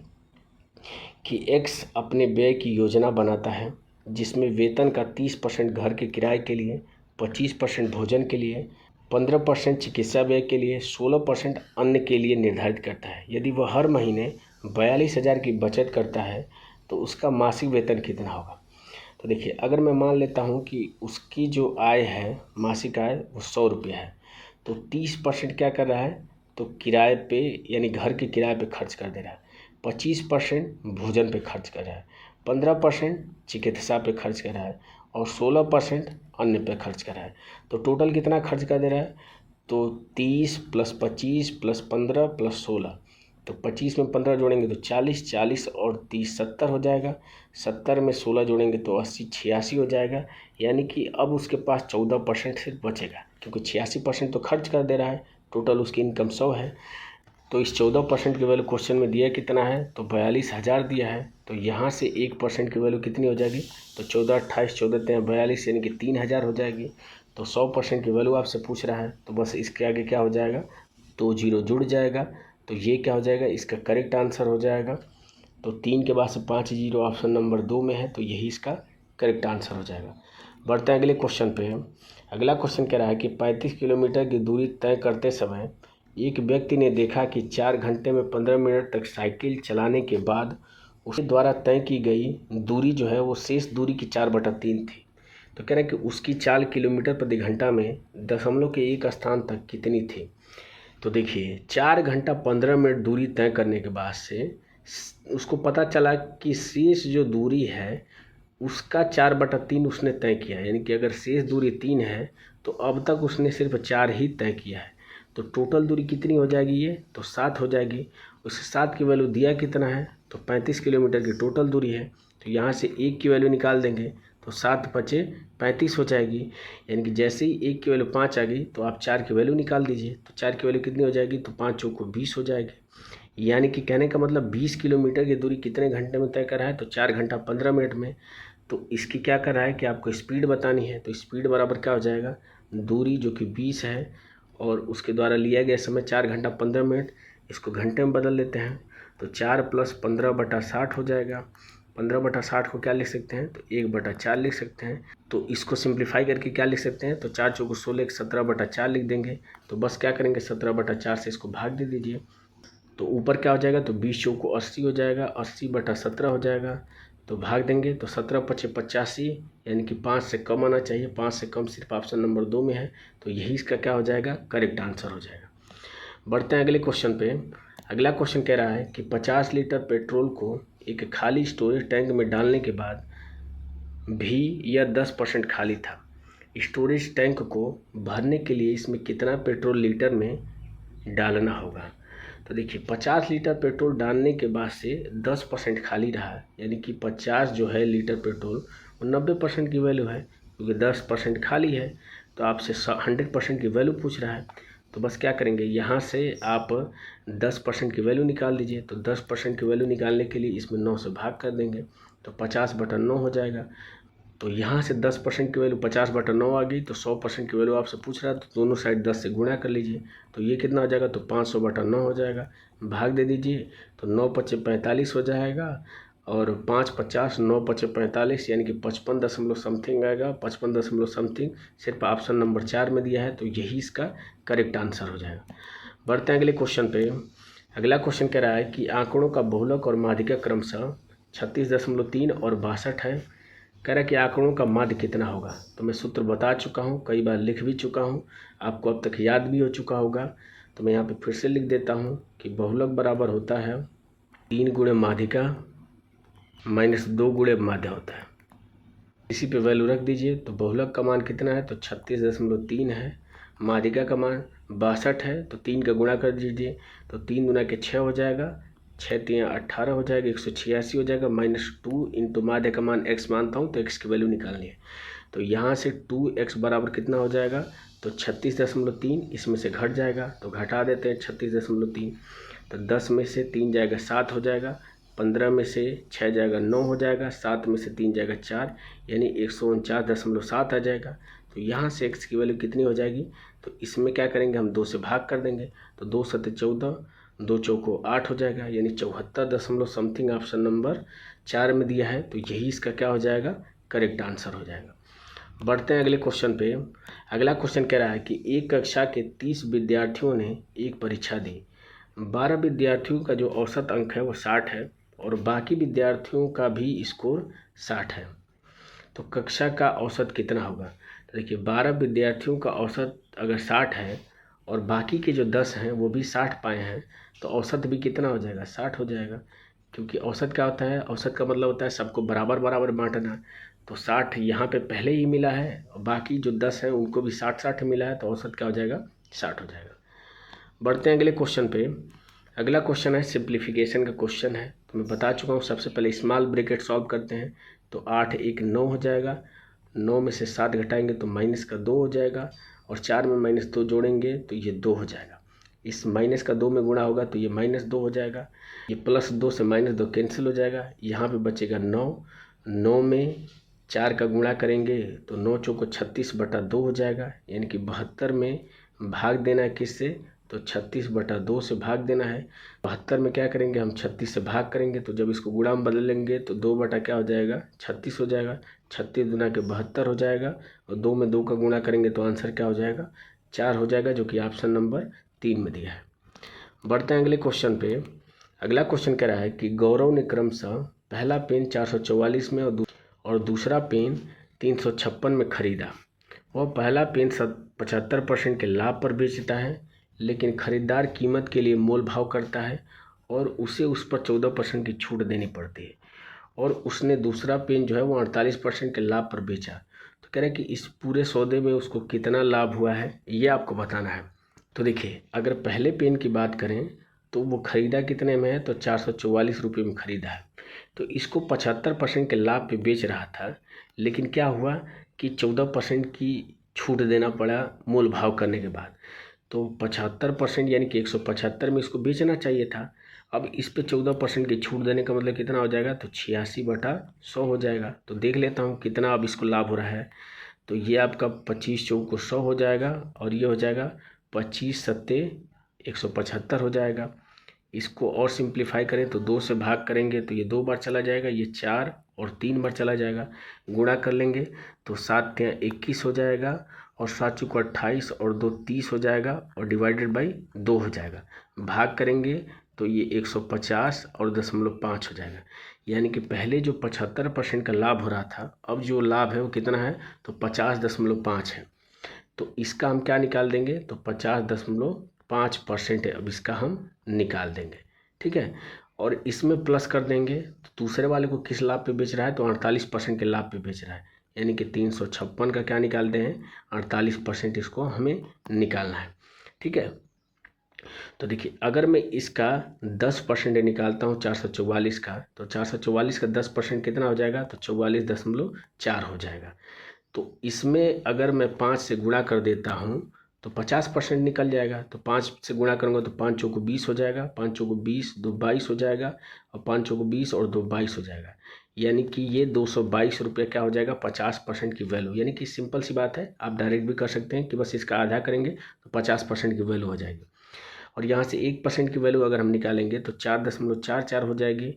कि एक्स अपने व्यय की योजना बनाता है, जिसमें वेतन का 30% घर के किराए के लिए, 25% भोजन के लिए, 15% चिकित्सा व्यय के लिए, 16% अन्य के लिए निर्धारित करता है। यदि वह हर महीने 42,000 की बचत करता है तो उसका मासिक वेतन कितना होगा। तो देखिए अगर मैं मान लेता हूँ कि उसकी जो आय है, मासिक आय वो 100 रुपये है, तो 30% क्या कर रहा है, तो किराए पे यानी घर के किराए पे खर्च कर दे रहा है, 25% भोजन पे खर्च कर रहा है, 15% चिकित्सा पे खर्च कर रहा है और 16% अन्य पे खर्च कर रहा है। तो टोटल कितना खर्च कर दे रहा है, तो 30 + 25 + 15 + 16, तो 25 में 15 जोड़ेंगे तो 40, 40 और 30 70 हो जाएगा, 70 में 16 जोड़ेंगे तो 80 86 हो जाएगा। यानी कि अब उसके पास 14% सिर्फ बचेगा, क्योंकि 86% तो खर्च कर दे रहा है, टोटल उसकी इनकम 100 है। तो इस 14% की वैल्यू क्वेश्चन में दिया कितना है, तो 42,000 दिया है। तो यहाँ से 1% की वैल्यू कितनी हो जाएगी, तो 14 28 14 3 42 यानी कि 3,000 हो जाएगी। तो 100% की वैल्यू आपसे पूछ रहा है, तो बस इसके आगे क्या हो जाएगा, 2 जीरो जुड़ जाएगा। तो ये क्या हो जाएगा, इसका करेक्ट आंसर हो जाएगा। तो 3 के बाद से 5 जीरो ऑप्शन नंबर 2 में है, तो यही इसका करेक्ट आंसर हो जाएगा। बढ़ते हैं अगले क्वेश्चन पे। अगला क्वेश्चन कह रहा है कि 35 किलोमीटर की दूरी तय करते समय एक व्यक्ति ने देखा कि 4 घंटे में 15 मिनट तक साइकिल चलाने के बाद उसके द्वारा तय की गई दूरी जो है वो शेष दूरी की 4/3 थी। तो कह रहा है कि उसकी चाल किलोमीटर प्रति घंटा में दशमलव के एक स्थान तक कितनी थी। तो देखिए 4 घंटा 15 मिनट दूरी तय करने के बाद से उसको पता चला कि शेष जो दूरी है उसका 4/3 उसने तय किया, यानी कि अगर शेष दूरी 3 है तो अब तक उसने सिर्फ 4 ही तय किया है। तो टोटल दूरी कितनी हो जाएगी, ये तो 7 हो जाएगी। उससे 7 की वैल्यू दिया कितना है, तो 35 किलोमीटर की टोटल दूरी है। तो यहाँ से 1 की वैल्यू निकाल देंगे तो 7 बचे 35 हो जाएगी। यानी कि जैसे ही 1 की वैल्यू 5 आ गई तो आप 4 की वैल्यू निकाल दीजिए, तो 4 की वैल्यू कितनी हो जाएगी, तो 5 चौको 20 हो जाएगी। यानी कि कहने का मतलब 20 किलोमीटर की दूरी कितने घंटे में तय कर रहा है, तो 4 घंटा 15 मिनट में। तो इसकी क्या कर रहा है कि आपको स्पीड बतानी है, तो स्पीड बराबर क्या हो जाएगा, दूरी जो कि 20 है और उसके द्वारा लिया गया समय 4 घंटा 15 मिनट, इसको घंटे में बदल लेते हैं तो 4 + 15/60 हो जाएगा। 15/60 को क्या लिख सकते हैं, तो 1/4 लिख सकते हैं। तो इसको सिंप्लीफाई करके क्या लिख सकते हैं, तो 4 चौको 16 17/4 लिख देंगे। तो बस क्या करेंगे 17/4 से इसको भाग दे दीजिए, तो ऊपर क्या हो जाएगा, तो 20 चौको 80 हो जाएगा, 80/17 हो जाएगा। तो भाग देंगे तो 17×5 = 85, यानी कि 5 से कम आना चाहिए। 5 से कम सिर्फ ऑप्शन नंबर 2 में है, तो यही इसका क्या हो जाएगा, करेक्ट आंसर हो जाएगा। बढ़ते हैं अगले क्वेश्चन पे। अगला क्वेश्चन कह रहा है कि 50 लीटर पेट्रोल को एक खाली स्टोरेज टैंक में डालने के बाद भी यह 10% खाली था। स्टोरेज टैंक को भरने के लिए इसमें कितना पेट्रोल लीटर में डालना होगा। तो देखिए 50 लीटर पेट्रोल डालने के बाद से 10% खाली रहा, यानी कि 50 जो है लीटर पेट्रोल वो 90% की वैल्यू है, क्योंकि 10% खाली है। तो आपसे 100% की वैल्यू पूछ रहा है, तो बस क्या करेंगे, यहाँ से आप 10% की वैल्यू निकाल दीजिए। तो 10% की वैल्यू निकालने के लिए इसमें 9 से भाग कर देंगे, तो 50/9 हो जाएगा। तो यहाँ से 10% की वैल्यू 50/9 आ गई, तो 100% की वैल्यू आपसे पूछ रहा है, तो दोनों साइड 10 से गुणा कर लीजिए। तो ये कितना हो जाएगा, तो 500/9 हो जाएगा। भाग दे दीजिए, तो 9×5 = 45 हो जाएगा, और 5×50 9×5 = 45, यानी कि 55 दशमलव समथिंग आएगा। 55 दशमलव समथिंग सिर्फ ऑप्शन नंबर 4 में दिया है, तो यही इसका करेक्ट आंसर हो जाएगा। बढ़ते हैं अगले क्वेश्चन पे। अगला क्वेश्चन कह रहा है कि आंकड़ों का बहुलक और माध्यिका क्रमशः 36.3 और 62 है। कह रहा है कि आंकड़ों का माध्य कितना होगा। तो मैं सूत्र बता चुका हूँ, कई बार लिख भी चुका हूँ, आपको अब तक याद भी हो चुका होगा। तो मैं यहाँ पे फिर से लिख देता हूँ कि बहुलक बराबर होता है 3 × माध्यिका -2 × माध्य होता है। इसी पे वैल्यू रख दीजिए। तो बहुलक का मान कितना है, तो 36.3 है। माध्यिका का मान 62 है, तो 3 का गुणा कर दीजिए, तो 3 × 6 हो जाएगा, 6×3 = 18 हो जाएगा, 186 हो जाएगा। -2 इंटू माध्य का मान x मानता हूँ, तो x की वैल्यू निकालनी है। तो यहाँ से 2x बराबर कितना हो जाएगा, तो 36.3, इसमें से घट जाएगा, तो घटा देते हैं 36.3। तो 10 में से 3 जाएगा 7 हो जाएगा, 15 में से 6 जाएगा 9 हो जाएगा, 7 में से 3 जाएगा 4, यानी 149.7 आ जाएगा। तो यहाँ से x की वैल्यू कितनी हो जाएगी, तो इसमें क्या करेंगे, हम 2 से भाग कर देंगे। तो 2 × 7 = 14, 2 चौको 8 हो जाएगा, यानी 74 दशमलव समथिंग ऑप्शन नंबर 4 में दिया है। तो यही इसका क्या हो जाएगा, करेक्ट आंसर हो जाएगा। बढ़ते हैं अगले क्वेश्चन पे। अगला क्वेश्चन कह रहा है कि एक कक्षा के 30 विद्यार्थियों ने एक परीक्षा दी। 12 विद्यार्थियों का जो औसत अंक है वो 60 है, और बाकी विद्यार्थियों का भी स्कोर 60 है। तो कक्षा का औसत कितना होगा। तो देखिए 12 विद्यार्थियों का औसत अगर 60 है, और बाकी के जो 10 हैं वो भी 60 पाए हैं, तो औसत भी कितना हो जाएगा, 60 हो जाएगा। क्योंकि औसत क्या होता है, औसत का मतलब होता है सबको बराबर बराबर बांटना। तो 60 यहाँ पे पहले ही मिला है, और बाकी जो 10 हैं उनको भी 60-60 मिला है, तो औसत क्या हो जाएगा, 60 हो जाएगा। बढ़ते हैं अगले क्वेश्चन पे। अगला क्वेश्चन है सिंप्लीफिकेशन का क्वेश्चन है। तो मैं बता चुका हूँ, सबसे पहले स्मॉल ब्रैकेट सॉल्व करते हैं। तो 8 × 9 हो जाएगा, 9 में से 7 घटाएंगे तो -2 हो जाएगा, और 4 में -2 जोड़ेंगे तो ये 2 हो जाएगा। इस -2 में गुणा होगा तो ये -2 हो जाएगा। ये +2 से -2 कैंसिल हो जाएगा, यहाँ पे बचेगा 9। 9 में 4 का गुणा करेंगे तो 9 चौको 36/2 हो जाएगा, यानी कि 72 में भाग देना है किससे, तो 36/2 से भाग देना है। 72 में क्या करेंगे, हम 36 से भाग करेंगे, तो जब इसको गुणा में बदलेंगे तो 2 बटा क्या हो जाएगा, 36 हो जाएगा। 36 × 72 हो जाएगा, और 2 में 2 का गुणा करेंगे तो आंसर क्या हो जाएगा, 4 हो जाएगा, जो कि ऑप्शन नंबर 3 में दिया है। बढ़ते हैं अगले क्वेश्चन पे। अगला क्वेश्चन कह रहा है कि गौरव ने क्रमशः पहला पेन 444 में और दूसरा पेन 356 में खरीदा। वह पहला पेन 75% के लाभ पर बेचता है, लेकिन खरीदार कीमत के लिए मोल भाव करता है, और उसे उस पर 14% की छूट देनी पड़ती है, और उसने दूसरा पेन जो है वो 48% के लाभ पर बेचा। तो कह रहे हैं कि इस पूरे सौदे में उसको कितना लाभ हुआ है, ये आपको बताना है। तो देखिए अगर पहले पेन की बात करें तो वो ख़रीदा कितने में है, तो 444 रुपये में ख़रीदा है। तो इसको 75% के लाभ पे बेच रहा था, लेकिन क्या हुआ कि 14% की छूट देना पड़ा मोल भाव करने के बाद। तो 75% यानी कि 175 में इसको बेचना चाहिए था। अब इस पे 14% की छूट देने का मतलब कितना हो जाएगा, तो 86/100 हो जाएगा। तो देख लेता हूँ कितना अब इसको लाभ हो रहा है। तो ये आपका 25 चौको 100 हो जाएगा, और ये हो जाएगा 25 सत्ते 175 हो जाएगा। इसको और सिंप्लीफाई करें तो 2 से भाग करेंगे तो ये 2 बार चला जाएगा, ये 4 और 3 बार चला जाएगा। गुणा कर लेंगे तो 7 × 21 हो जाएगा, और 7 चौको 28 और 2 30 हो जाएगा, और डिवाइडेड बाई 2 हो जाएगा। भाग करेंगे तो ये 150 और 0.5 हो जाएगा। यानी कि पहले जो 75% का लाभ हो रहा था, अब जो लाभ है वो कितना है, तो 50.5 है। तो इसका हम क्या निकाल देंगे, तो 50.5% है, अब इसका हम निकाल देंगे। ठीक है, और इसमें प्लस कर देंगे, तो दूसरे वाले को किस लाभ पे बेच रहा है, तो 48% के लाभ पे बेच रहा है, यानी कि 356 का क्या निकालते हैं, 48% इसको हमें निकालना है। ठीक है, तो देखिए अगर मैं इसका 10% निकालता हूँ 444 का, तो 444 का 10% कितना हो जाएगा, तो 44.4 हो जाएगा। तो इसमें अगर मैं 5 से गुणा कर देता हूँ तो 50% निकल जाएगा। तो 5 से गुणा करूँगा तो 5 चौको 20 हो जाएगा, 5 चौको 20, 2 22 हो जाएगा, और 5 चौको 20 और 2 22 हो जाएगा। यानी कि ये 222 रुपये क्या हो जाएगा, 50% की वैल्यू। यानी कि सिंपल सी बात है, आप डायरेक्ट भी कर सकते हैं कि बस इसका आधा करेंगे तो 50% की वैल्यू हो जाएगी। और यहाँ से 1% की वैल्यू अगर हम निकालेंगे तो 4.44 हो जाएगी।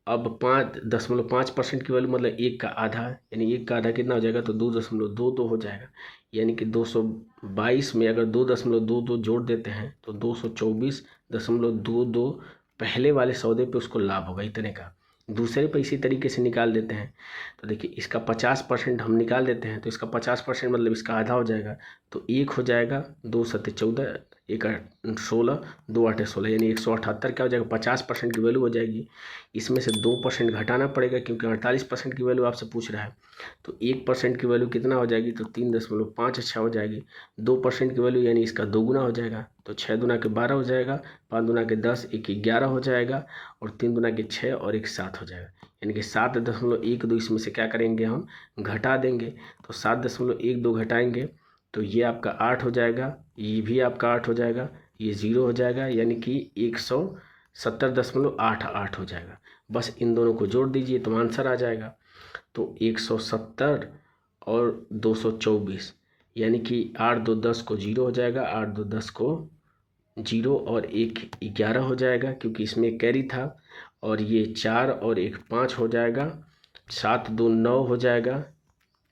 अब 5.5% की वैल्यू मतलब एक का आधा, यानी एक का आधा कितना हो जाएगा, तो 2.22 हो जाएगा। यानी कि 222 में अगर 2.22 जोड़ देते हैं तो 224.22 पहले वाले सौदे पे उसको लाभ होगा इतने का। दूसरे पे इसी तरीके से निकाल देते हैं, तो देखिए इसका 50% हम निकाल देते हैं, तो इसका 50% मतलब इसका आधा हो जाएगा, तो एक हो जाएगा, 2 सत्ते 14, 1 8 16, 2 8 16, यानी 178 क्या हो जाएगा, 50% की वैल्यू हो जाएगी। इसमें से 2% घटाना पड़ेगा क्योंकि 48% की वैल्यू आपसे पूछ रहा है। तो 1% की वैल्यू कितना हो जाएगी, तो 3.5 अच्छा हो जाएगी। 2% की वैल्यू यानी इसका 2 गुना हो जाएगा, तो 6 दूना के 12 हो जाएगा, 5 दूना के 10, 1 11 हो जाएगा, और 3 दूना के 6 और 1 7 हो जाएगा। यानी कि 7.12 इसमें से क्या करेंगे, हम घटा देंगे। तो 7.12 घटाएंगे तो ये आपका 8 हो जाएगा, ये भी आपका 8 हो जाएगा, ये 0 हो जाएगा, यानी कि 170.88 हो जाएगा। बस इन दोनों को जोड़ दीजिए तो आंसर आ जाएगा। तो 170 और 224, यानी कि 8 2 10 को 0 हो जाएगा, 8 2 10 को 0, और 1 11 हो जाएगा क्योंकि इसमें कैरी था, और ये 4 और 1 5 हो जाएगा, 7 2 9 हो जाएगा,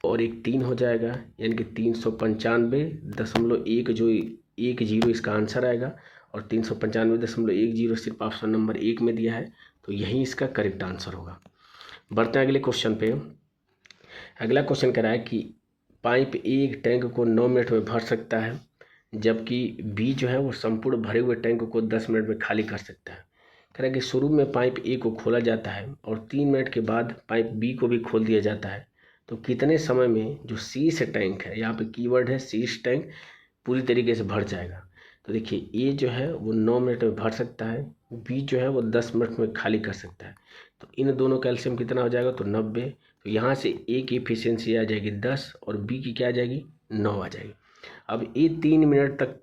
और 1 3 हो जाएगा, यानी कि 395.1 जो 10 इसका आंसर आएगा। और 395.10 सिर्फ ऑप्शन नंबर 1 में दिया है, तो यही इसका करेक्ट आंसर होगा। बढ़ते हैं अगले क्वेश्चन पे। अगला क्वेश्चन कह रहा है कि पाइप एक टैंक को 9 मिनट में भर सकता है, जबकि बी जो है वो संपूर्ण भरे हुए टैंक को 10 मिनट में खाली कर सकता है। कह रहा है कि शुरू में पाइप ए को खोला जाता है और 3 मिनट के बाद पाइप बी को भी खोल दिया जाता है, तो कितने समय में जो शीर्ष टैंक है, यहाँ पे कीवर्ड है शीर्ष टैंक, पूरी तरीके से भर जाएगा। तो देखिए ए जो है वो 9 मिनट में भर सकता है, बी जो है वो 10 मिनट में खाली कर सकता है। तो इन दोनों का एलसीएम कितना हो जाएगा, तो 90। तो यहाँ से ए की इफिशियंसी आ जाएगी 10 और बी की क्या आ जाएगी, 9 आ जाएगी। अब ये 3 मिनट तक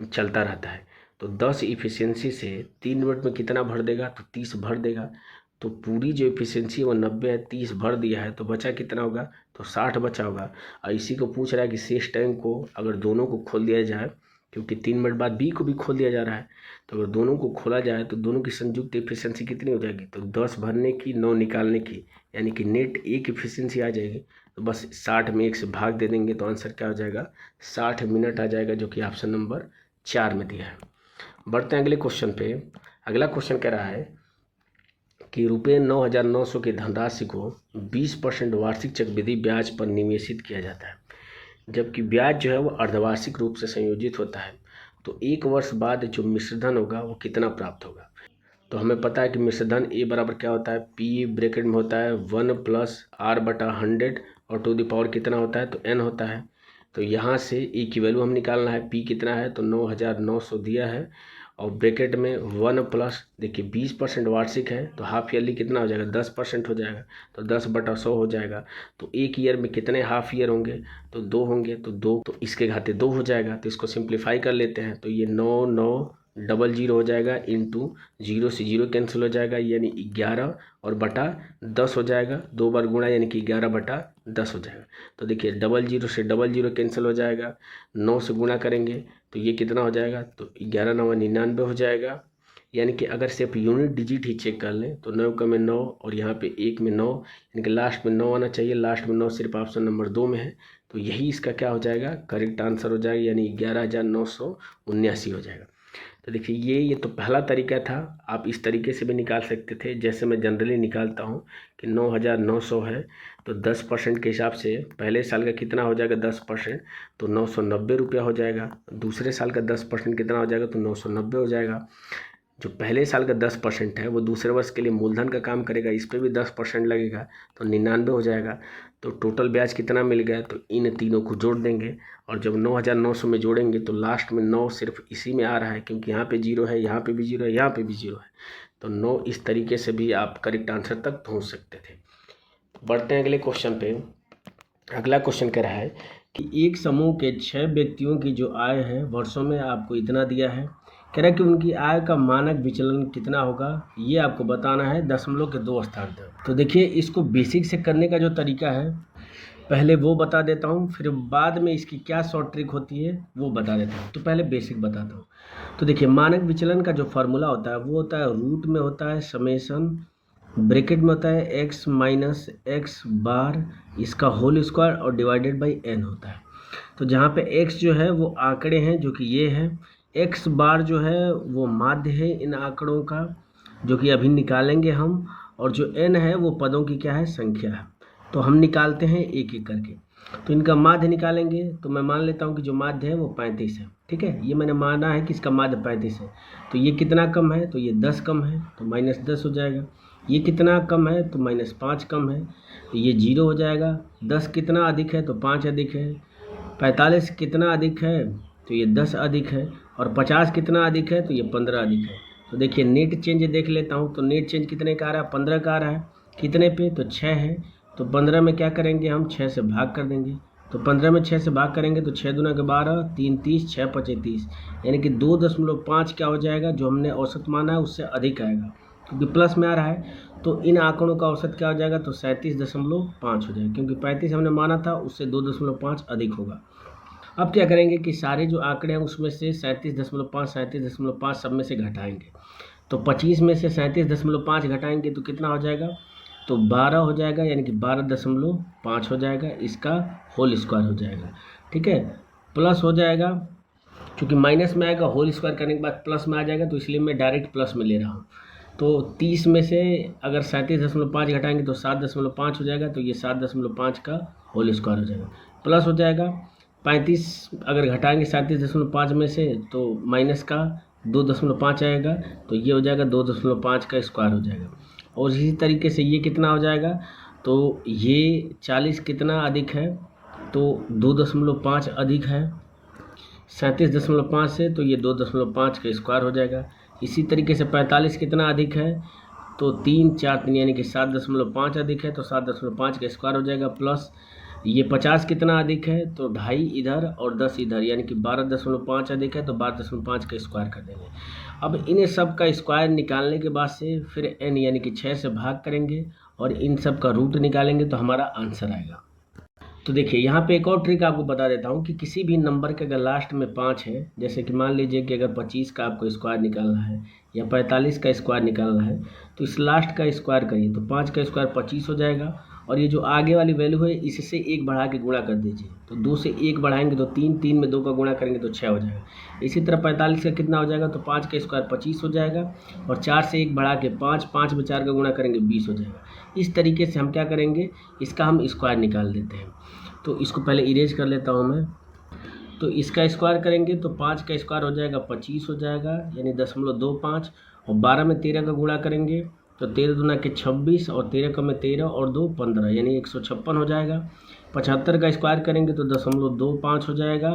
चलता रहता है, तो 10 इफिशियंसी से 3 मिनट में कितना भर देगा, तो 30 भर देगा। तो पूरी जो इफिशियंसी है वो 90 है, 30 भर दिया है, तो बचा कितना होगा, तो 60 बचा होगा। और इसी को पूछ रहा है कि शेष टैंक को अगर दोनों को खोल दिया जाए, क्योंकि 3 मिनट बाद बी को भी खोल दिया जा रहा है, तो अगर दोनों को खोला जाए तो दोनों की संयुक्त इफिशियंसी कितनी हो जाएगी, तो 10 भरने की 9 निकालने की, यानी कि नेट एक इफिशियंसी आ जाएगी। तो बस 60 में 1 से भाग दे देंगे तो आंसर क्या हो जाएगा, 60 मिनट आ जाएगा, जो कि ऑप्शन नंबर 4 में दिया है। बढ़ते हैं अगले क्वेश्चन पे। अगला क्वेश्चन कह रहा है कि रुपये 9,900 की धनराशि को 20% वार्षिक चक्रवृद्धि ब्याज पर निवेशित किया जाता है, जबकि ब्याज जो है वो अर्धवार्षिक रूप से संयोजित होता है। तो 1 वर्ष बाद जो मिश्रधन होगा वो कितना प्राप्त होगा। तो हमें पता है कि मिश्रधन ए बराबर क्या होता है, पी ब्रैकेट में होता है 1 + r/100, और टू द पावर कितना होता है, तो n होता है। तो यहाँ से ए की वैल्यू हम निकालना है, पी कितना है, तो 9,900 दिया है, और ब्रैकेट में 1 प्लस, देखिए 20% वार्षिक है तो हाफ ईयरली कितना हो जाएगा, 10% हो जाएगा, तो 10/100 हो जाएगा। तो एक ईयर में कितने हाफ ईयर होंगे, तो 2 होंगे, तो 2, तो इसके घाते 2 हो जाएगा। तो इसको सिंप्लीफाई कर लेते हैं, तो ये 9,900 हो जाएगा, इंटू 0 से 0 कैंसिल हो जाएगा, यानी 11 और बटा 10 हो जाएगा, 2 बार गुणा, यानी कि 11/10 हो जाएगा। तो देखिए 00 से 00 कैंसिल हो जाएगा, 9 से गुणा करेंगे तो ये कितना हो जाएगा, तो 11 9 99 हो जाएगा। यानी कि अगर सिर्फ यूनिट डिजिट ही चेक कर लें तो 9 का में 9 और यहाँ पे 1 में 9, यानी कि लास्ट में 9 आना चाहिए, लास्ट में 9 सिर्फ ऑप्शन नंबर 2 में है, तो यही इसका क्या हो जाएगा, करेक्ट आंसर हो जाएगा, यानी 11,979 हो जाएगा। तो देखिए ये तो पहला तरीका था। आप इस तरीके से भी निकाल सकते थे, जैसे मैं जनरली निकालता हूँ कि 9,900 है तो 10% के हिसाब से पहले साल का कितना हो जाएगा 10%, तो 990 रुपया हो जाएगा। दूसरे साल का 10% कितना हो जाएगा तो 990 हो जाएगा। जो पहले साल का 10% है वो दूसरे वर्ष के लिए मूलधन का काम करेगा, इस पर भी 10% लगेगा तो 99 हो जाएगा। तो टोटल ब्याज कितना मिल गया, तो इन तीनों को जोड़ देंगे और जब 9,900 में जोड़ेंगे तो लास्ट में 9 सिर्फ इसी में आ रहा है, क्योंकि यहाँ पे 0 है, यहाँ पे भी 0 है, यहाँ पे भी 0 है, तो 9 इस तरीके से भी आप करेक्ट आंसर तक पहुँच सकते थे। बढ़ते हैं अगले क्वेश्चन पे। अगला क्वेश्चन कह रहा है कि एक समूह के 6 व्यक्तियों की जो आय है वर्षों में आपको इतना दिया है। कह रहा है कि उनकी आय का मानक विचलन कितना होगा, ये आपको बताना है दशमलव के 2 स्थान तक। तो देखिए इसको बेसिक से करने का जो तरीका है पहले वो बता देता हूँ, फिर बाद में इसकी क्या शॉर्ट ट्रिक होती है वो बता देता हूँ। तो पहले बेसिक बताता हूँ। तो देखिए मानक विचलन का जो फार्मूला होता है वो होता है रूट में होता है समेसन, ब्रैकेट में होता है x माइनस एक्स बार इसका होल स्क्वायर और डिवाइडेड बाई n होता है। तो जहाँ पे x जो है वो आंकड़े हैं जो कि ये है, x बार जो है वो माध्य है इन आंकड़ों का जो कि अभी निकालेंगे हम, और जो n है वो पदों की क्या है संख्या है। तो हम निकालते हैं एक एक करके। तो इनका माध्य निकालेंगे तो मैं मान लेता हूँ कि जो माध्य है वो 35 है, ठीक है, ये मैंने माना है कि इसका माध्य 35 है। तो ये कितना कम है, तो ये 10 कम है तो -10 हो जाएगा। ये कितना कम है तो -5 कम है तो ये 0 हो जाएगा। 10 कितना अधिक है तो 5 अधिक है। 45 कितना अधिक है तो ये 10 अधिक है। और 50 कितना अधिक है तो ये 15 अधिक है। तो देखिए नेट चेंज देख लेता हूँ, तो नेट चेंज कितने का आ रहा है, 15 का आ रहा है। कितने पे, तो 6 है। तो 15 में क्या करेंगे हम, 6 से भाग कर देंगे। तो 15 में 6 से भाग करेंगे तो 6 दूना के 12, 3 30, 6 5 30, यानी कि 2.5 क्या हो जाएगा, जो हमने औसत माना है उससे अधिक आएगा, क्योंकि प्लस में आ रहा है। तो इन आंकड़ों का औसत क्या हो जाएगा, तो 37.5 हो जाएगा, क्योंकि 35 हमने माना था उससे 2.5 अधिक होगा। अब क्या करेंगे कि सारे जो आंकड़े हैं उसमें से 37.5 सब में से घटाएंगे। तो 25 में से 37.5 घटाएंगे तो कितना हो जाएगा, तो 12 हो जाएगा, यानी कि 12.5 हो जाएगा, इसका होल स्क्वायर हो जाएगा, ठीक है। प्लस हो जाएगा, क्योंकि माइनस में आएगा, होल स्क्वायर करने के बाद प्लस में आ जाएगा, तो इसलिए मैं डायरेक्ट प्लस में ले रहा हूँ। तो 30 में से अगर 37.5 घटाएंगे तो 7.5 हो जाएगा, तो ये 7.5 का होल स्क्वायर हो जाएगा। प्लस हो जाएगा 35 अगर घटाएंगे 37.5 में से तो माइनस का 2.5 आएगा, तो ये हो जाएगा 2.5 का स्क्वायर हो जाएगा। और इसी तरीके से ये कितना हो जाएगा, तो ये 40 कितना अधिक है, तो 2.5 अधिक है 37.5 से, तो ये 2.5 का स्क्वायर हो जाएगा। इसी तरीके से 45 कितना अधिक है, तो 3 4 3 यानी कि 7.5 अधिक है, तो 7.5 का स्क्वायर हो जाएगा। प्लस ये 50 कितना अधिक है, तो 2.5 इधर और 10 इधर, यानी कि 12.5 अधिक है, तो 12.5 का स्क्वायर कर देंगे। अब इन सब का स्क्वायर निकालने के बाद से फिर n यानी कि 6 से भाग करेंगे और इन सब का रूट निकालेंगे तो हमारा आंसर आएगा। तो देखिए यहाँ पे एक और ट्रिक आपको बता देता हूँ कि किसी भी नंबर के अगर लास्ट में 5 है, जैसे कि मान लीजिए कि अगर 25 का आपको स्क्वायर निकालना है या 45 का स्क्वायर निकालना है, तो इस लास्ट का स्क्वायर करिए, तो 5 का स्क्वायर 25 हो जाएगा। और ये जो आगे वाली वैल्यू है इससे 1 बढ़ा के गुणा कर दीजिए, तो 2 से 1 बढ़ाएंगे तो 3, 3 में 2 का गुणा करेंगे तो 6 हो जाएगा। इसी तरह 45 का कितना हो जाएगा, तो 5 का स्क्वायर 25 हो जाएगा, और 4 से 1 बढ़ा के 5, 5 में 4 का गुणा करेंगे 20 हो जाएगा। इस तरीके से हम क्या करेंगे, इसका हम स्क्वायर निकाल देते हैं। तो इसको पहले इरेज कर लेता हूँ मैं। तो इसका स्क्वायर करेंगे तो 5 का स्क्वायर हो जाएगा 25 हो जाएगा, यानी 0.25, और 12 में 13 का गुणा करेंगे तो 13 दूना के 26, और 13 का में 13 और 2 15, यानी 156 हो जाएगा। 75 का स्क्वायर करेंगे तो 0.25 हो जाएगा,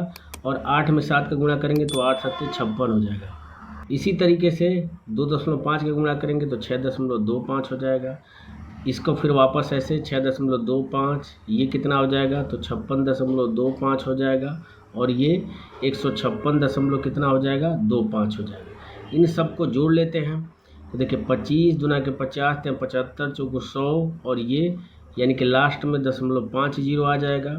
और 8 में 7 का गुणा करेंगे तो 8 7 56 हो जाएगा। इसी तरीके से 2.5 का गुणा करेंगे तो 6.25 हो जाएगा। इसको फिर वापस ऐसे 6.25, ये कितना हो जाएगा, तो 56.25 हो जाएगा, और ये 156 कितना हो जाएगा, 25 हो जाएगा। इन सबको जोड़ लेते हैं तो देखिए 25 दूना के 50, 75 चौको 100, और ये यानी कि लास्ट में 0.50 आ जाएगा।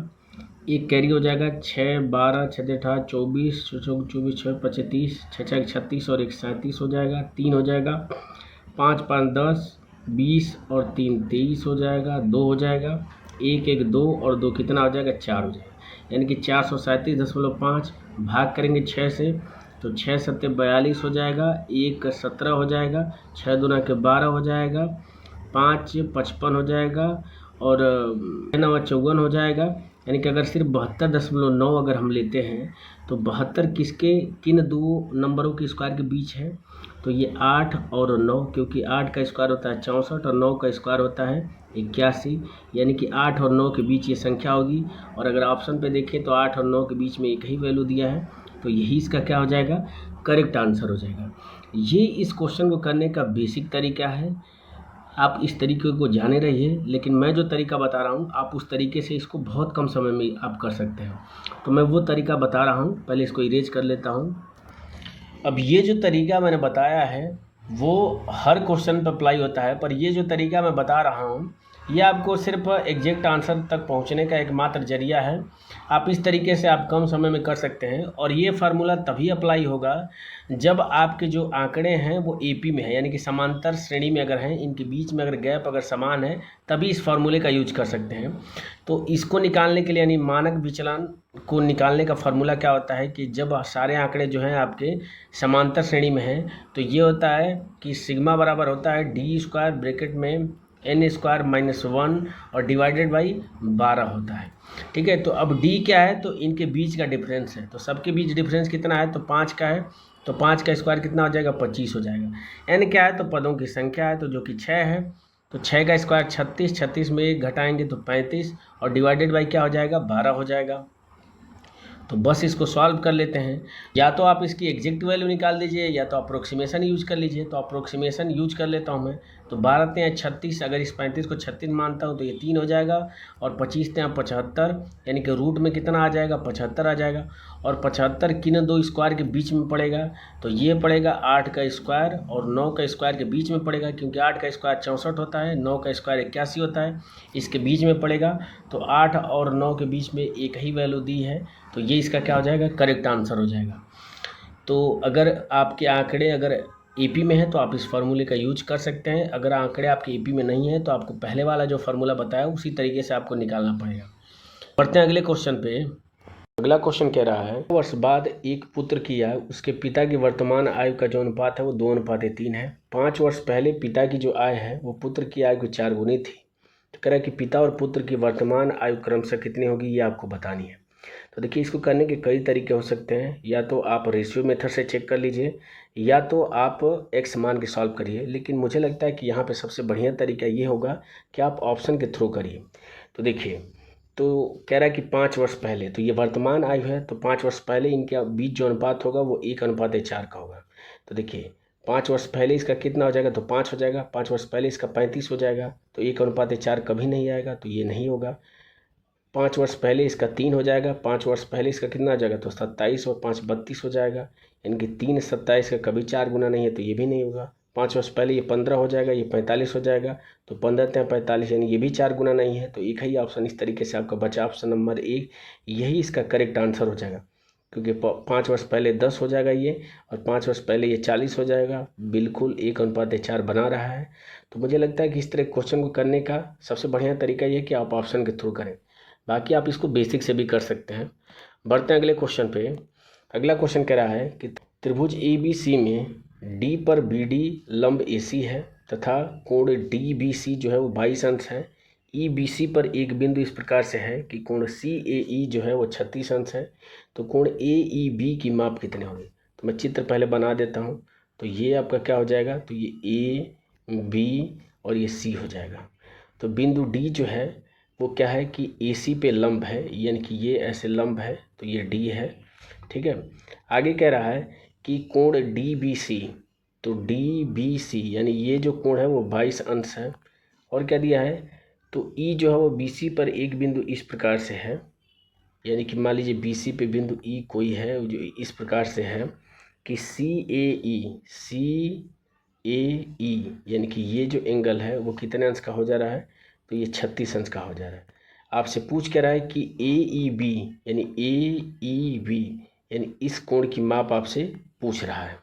एक कैरी हो जाएगा, 6 12 6 18 24 24 6 25 6 6 36 और 1 37 हो जाएगा। 3 हो जाएगा, 5 5 10 20 और 3 23 हो जाएगा। 2 हो जाएगा, 1 1 2 और 2 कितना हो जाएगा, 4 हो जाएगा, यानी कि 437.5 भाग करेंगे 6 से, तो 6 सत्ते 42 हो जाएगा, 1 17 हो जाएगा, 6 दूना के 12 हो जाएगा, 5 55 हो जाएगा और 6 9 54 हो जाएगा। यानी कि अगर सिर्फ 72.9 अगर हम लेते हैं तो 72 किन दो नंबरों के स्क्वायर के बीच है? तो ये 8 और 9, क्योंकि 8 का स्क्वायर होता है 64 और 9 का स्क्वायर होता है 81, यानी कि 8 और 9 के बीच ये संख्या होगी। और अगर ऑप्शन पे देखें तो 8 और 9 के बीच में एक ही वैल्यू दिया है, तो यही इसका क्या हो जाएगा? करेक्ट आंसर हो जाएगा। ये इस क्वेश्चन को करने का बेसिक तरीका है। आप इस तरीके को जाने रहिए, लेकिन मैं जो तरीका बता रहा हूँ आप उस तरीके से इसको बहुत कम समय में आप कर सकते हो। तो मैं वो तरीका बता रहा हूँ, पहले इसको इरेज कर लेता हूँ। अब ये जो तरीका मैंने बताया है वो हर क्वेश्चन पर अप्लाई होता है, पर ये जो तरीका मैं बता रहा हूँ ये आपको सिर्फ एग्जैक्ट आंसर तक पहुँचने का एकमात्र जरिया है। आप इस तरीके से आप कम समय में कर सकते हैं, और ये फार्मूला तभी अप्लाई होगा जब आपके जो आंकड़े हैं वो एपी में है, यानी कि समांतर श्रेणी में अगर हैं, इनके बीच में अगर गैप अगर समान है, तभी इस फार्मूले का यूज कर सकते हैं। तो इसको निकालने के लिए, यानी मानक विचलन को निकालने का फार्मूला क्या होता है कि जब सारे आंकड़े जो हैं आपके समांतर श्रेणी में हैं, तो ये होता है कि सिग्मा बराबर होता है डी स्क्वायर ब्रैकेट में एन स्क्वायर माइनस 1 और डिवाइडेड बाई 12 होता है। ठीक है, तो अब डी क्या है? तो इनके बीच का डिफरेंस है। तो सबके बीच डिफरेंस कितना है? तो 5 का है, तो 5 का स्क्वायर कितना हो जाएगा? 25 हो जाएगा। एन क्या है? तो पदों की संख्या है, तो जो कि 6 है, तो 6 का स्क्वायर 36, 36 में 1 घटाएंगे तो 35 और डिवाइडेड बाई क्या हो जाएगा? 12 हो जाएगा। तो बस इसको सॉल्व कर लेते हैं। या तो आप इसकी एग्जैक्ट वैल्यू निकाल दीजिए या तो अप्रोक्सीमेशन यूज कर लीजिए। तो अप्रोक्सीमेशन यूज कर लेता हूँ मैं। तो 12 तें 36, अगर इस 35 को 36 मानता हूँ तो ये 3 हो जाएगा, और 25 तें 75, यानी कि रूट में कितना आ जाएगा? 75 आ जाएगा। और 75 किन दो स्क्वायर के बीच में पड़ेगा? तो ये पड़ेगा 8 का स्क्वायर और 9 का स्क्वायर के बीच में पड़ेगा, क्योंकि 8 का स्क्वायर 64 होता है, 9 का स्क्वायर 81 होता है, इसके बीच में पड़ेगा। तो 8 और 9 के बीच में एक ही वैल्यू दी है, तो ये इसका क्या हो जाएगा? करेक्ट आंसर हो जाएगा। तो अगर आपके आंकड़े अगर एपी में है तो आप इस फार्मूले का यूज कर सकते हैं। अगर आंकड़े आपके एपी में नहीं है तो आपको पहले वाला जो फार्मूला बताया उसी तरीके से आपको निकालना पड़ेगा। बढ़ते हैं अगले क्वेश्चन पे। अगला क्वेश्चन कह रहा है, 2 वर्ष बाद एक पुत्र की आयु उसके पिता की वर्तमान आयु का जो अनुपात है वो 2:3 है। 5 वर्ष पहले पिता की जो आय है वो पुत्र की आयु की 4 गुनी थी। तो कह रहा है कि पिता और पुत्र की वर्तमान आयु क्रमशः कितनी होगी, ये आपको बतानी है। तो देखिए, इसको करने के कई तरीके हो सकते हैं। या तो आप रेशियो मेथड से चेक कर लीजिए, या तो आप एक्स मान के सॉल्व करिए, लेकिन मुझे लगता है कि यहाँ पे सबसे बढ़िया तरीका ये होगा कि आप ऑप्शन के थ्रू करिए। तो देखिए, तो कह रहा है कि 5 वर्ष पहले, तो ये वर्तमान आयु है, तो 5 वर्ष पहले इनके बीच जो अनुपात होगा वो 1:4 का होगा। तो देखिए, 5 वर्ष पहले इसका कितना हो जाएगा? तो 5 हो जाएगा। 5 वर्ष पहले इसका 35 हो जाएगा, तो 1:4 कभी नहीं आएगा, तो ये नहीं होगा। 5 वर्ष पहले इसका 3 हो जाएगा। 5 वर्ष पहले इसका कितना आ जाएगा? तो 27 और 5 32 हो जाएगा, यानी कि 3 27 का कभी 4 गुना नहीं है, तो ये भी नहीं होगा। 5 वर्ष पहले ये 15 हो जाएगा, ये 45 हो जाएगा, तो 15 तें 45, यानी ये भी 4 गुना नहीं है, तो एक ही ऑप्शन इस तरीके से आपका बचा, ऑप्शन नंबर 1, यही इसका करेक्ट आंसर हो जाएगा। क्योंकि 5 वर्ष पहले 10 हो जाएगा ये, और 5 वर्ष पहले ये 40 हो जाएगा, बिल्कुल 1:4 बना रहा है। तो मुझे लगता है कि इस तरह क्वेश्चन को करने का सबसे बढ़िया तरीका ये है कि आप ऑप्शन के थ्रू करें। बाकी आप इसको बेसिक से भी कर सकते हैं। बढ़ते हैं अगले क्वेश्चन पे। अगला क्वेश्चन कह रहा है कि त्रिभुज ABC में D पर BD लंब AC है तथा कोण DBC जो है वो 22 अंश है। EBC पर एक बिंदु इस प्रकार से है कि कोण CAE जो है वो 36 अंश है। तो कोण AEB की माप कितने होंगे? तो मैं चित्र पहले बना देता हूँ। तो ये आपका क्या हो जाएगा? तो ये A, B और ये C हो जाएगा। तो बिंदु D जो है वो क्या है कि AC पे लंब है, यानी कि ये ऐसे लंब है, तो ये D है। ठीक है, आगे कह रहा है कि कोण DBC, तो DBC यानी ये जो कोण है वो 22 अंश है। और क्या दिया है? तो E जो है वो BC पर एक बिंदु इस प्रकार से है, यानी कि मान लीजिए BC पे बिंदु E कोई है जो इस प्रकार से है कि CAE यानी कि ये जो एंगल है वो कितने अंश का हो जा रहा है? तो ये 36 अंश का हो जा रहा है। आपसे पूछ के रहा है कि AEB यानी इस कोण की माप आपसे पूछ रहा है।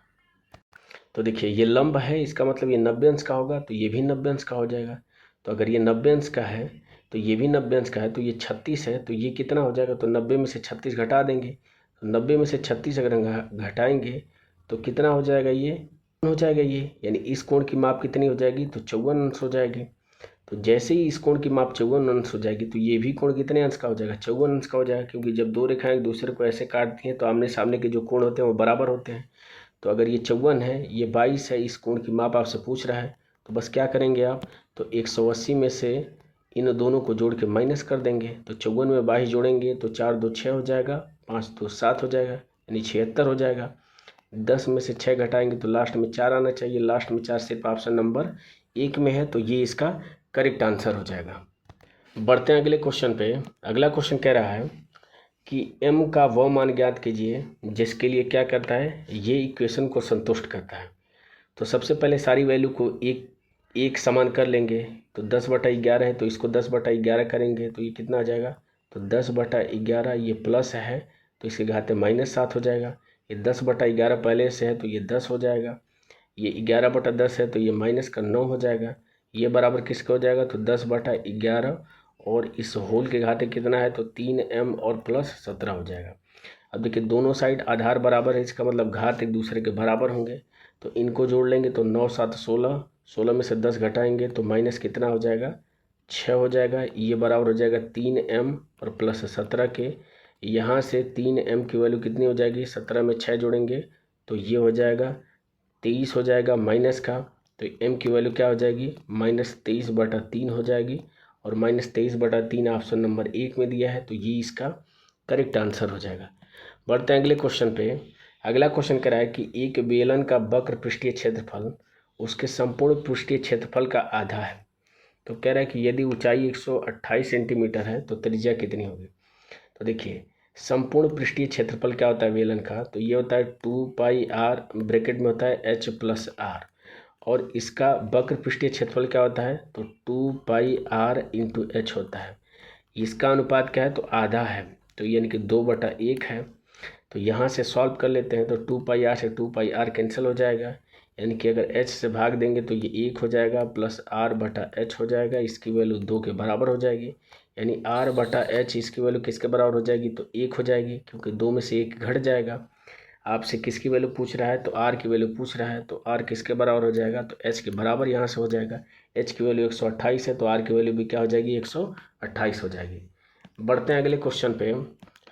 तो देखिए, ये लंब है, इसका मतलब ये 90 अंश का होगा, तो ये भी 90 अंश का हो जाएगा। तो अगर ये 90 अंश का है तो ये भी 90 अंश का है, तो ये 36 है, तो ये कितना हो जाएगा? तो 90 में से 36 घटा देंगे तो 90 में से 36 अगर हम घटाएंगे तो कितना हो जाएगा, ये हो जाएगा ये, यानी इस कोण की माप कितनी हो जाएगी, तो 54 अंश हो जाएगी। तो जैसे ही इस कोण की माप 54 अंश हो जाएगी तो ये भी कोण कितने अंश का हो जाएगा, 54 अंश का हो जाएगा, क्योंकि जब दो रेखाएं एक दूसरे को ऐसे काटती हैं तो आमने सामने के जो कोण होते हैं वो बराबर होते हैं। तो अगर ये 54 है, ये 22 है, इस कोण की माप आपसे पूछ रहा है, तो बस क्या करेंगे आप, तो 180 में से इन दोनों को जोड़ के माइनस कर देंगे। तो 54 में 22 जोड़ेंगे तो 4 2 6 हो जाएगा, 5 2 7 हो जाएगा, यानी 76 हो जाएगा। 10 में से 6 घटाएंगे तो लास्ट में 4 आना चाहिए, लास्ट में 4 सिर्फ ऑप्शन नंबर 1 में है, तो ये इसका करेक्ट आंसर हो जाएगा। बढ़ते हैं अगले क्वेश्चन पे। अगला क्वेश्चन कह रहा है कि m का वह मान ज्ञात कीजिए जिसके लिए क्या करता है, ये इक्वेशन को संतुष्ट करता है। तो सबसे पहले सारी वैल्यू को एक समान कर लेंगे। तो 10/11 है तो इसको 10/11 करेंगे तो ये कितना आ जाएगा, तो 10/11 ये प्लस है तो इसके घाते -7 हो जाएगा। ये 10/11 पहले से है तो ये 10 हो जाएगा। ये 11/10 है तो ये -9 हो जाएगा। ये बराबर किसका हो जाएगा, तो 10/11 और इस होल के घाते कितना है, तो 3m और प्लस 17 हो जाएगा। अब देखिए दोनों साइड आधार बराबर है, इसका मतलब घात एक दूसरे के बराबर होंगे। तो इनको जोड़ लेंगे तो 9 7 16, 16 में से 10 घटाएंगे तो माइनस कितना हो जाएगा, 6 हो जाएगा। ये बराबर हो जाएगा 3m और प्लस 17 के। यहाँ से 3m की वैल्यू कितनी हो जाएगी, 17 में 6 जोड़ेंगे तो ये हो जाएगा 23 हो जाएगा माइनस का। तो m की वैल्यू क्या हो जाएगी, -23/3 हो जाएगी। और -23/3 ऑप्शन नंबर 1 में दिया है, तो ये इसका करेक्ट आंसर हो जाएगा। बढ़ते हैं अगले क्वेश्चन पे। अगला क्वेश्चन कह रहा है कि एक बेलन का वक्र पृष्ठीय क्षेत्रफल उसके संपूर्ण पृष्ठीय क्षेत्रफल का आधा है। तो कह रहा है कि यदि ऊंचाई 128 सेंटीमीटर है तो त्रिज्या कितनी होगी। तो देखिए संपूर्ण पृष्ठीय क्षेत्रफल क्या होता है बेलन का, तो ये होता है 2πr, ब्रैकेट में होता है h + r। और इसका वक्र पृष्ठीय क्षेत्रफल क्या होता है, तो 2πr × h होता है। इसका अनुपात क्या है, तो आधा है, तो यानी कि 2/1 है। तो यहाँ से सॉल्व कर लेते हैं तो 2πr से 2πr कैंसिल हो जाएगा, यानी कि अगर h से भाग देंगे तो ये 1 हो जाएगा प्लस r/h हो जाएगा, इसकी वैल्यू 2 के बराबर हो जाएगी। यानी r/h इसकी वैल्यू किसके बराबर हो जाएगी, तो 1 हो जाएगी, क्योंकि 2 में से 1 घट जाएगा। आपसे किसकी वैल्यू पूछ रहा है, तो r की वैल्यू पूछ रहा है, तो r किसके बराबर हो जाएगा, तो h के बराबर यहाँ से हो जाएगा। h की वैल्यू 128 है तो r की वैल्यू भी क्या हो जाएगी, 128 हो जाएगी। बढ़ते हैं अगले क्वेश्चन पे।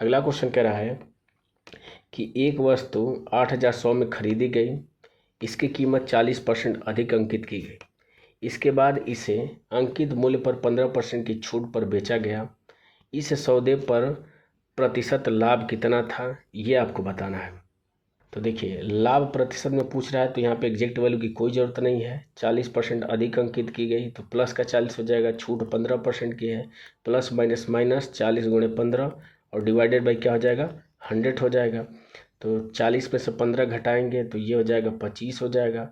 अगला क्वेश्चन कह रहा है कि एक वस्तु 8100 में खरीदी गई, इसकी कीमत 40% अधिक अंकित की गई। इसके बाद इसे अंकित मूल्य पर 15% की छूट पर बेचा गया। इस सौदे पर प्रतिशत लाभ कितना था, ये आपको बताना है। तो देखिए लाभ प्रतिशत में पूछ रहा है तो यहाँ पे एग्जैक्ट वैल्यू की कोई ज़रूरत नहीं है। 40% अधिक अंकित की गई तो प्लस का 40 हो जाएगा, छूट 15% की है, प्लस माइनस माइनस 40 × 15 और डिवाइडेड बाई क्या हो जाएगा, 100 हो जाएगा। तो 40 में से 15 घटाएंगे तो ये हो जाएगा 25 हो जाएगा,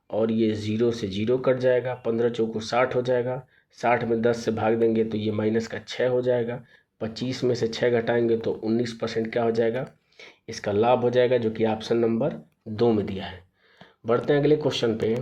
और ये 0 से 0 कट जाएगा, 15 चौको 60 हो जाएगा। 60 में 10 से भाग देंगे तो ये माइनस का 6 हो जाएगा। 25 में से 6 घटाएंगे तो 19% क्या हो जाएगा, इसका लाभ हो जाएगा, जो कि ऑप्शन नंबर 2 में दिया है। बढ़ते हैं अगले क्वेश्चन पे।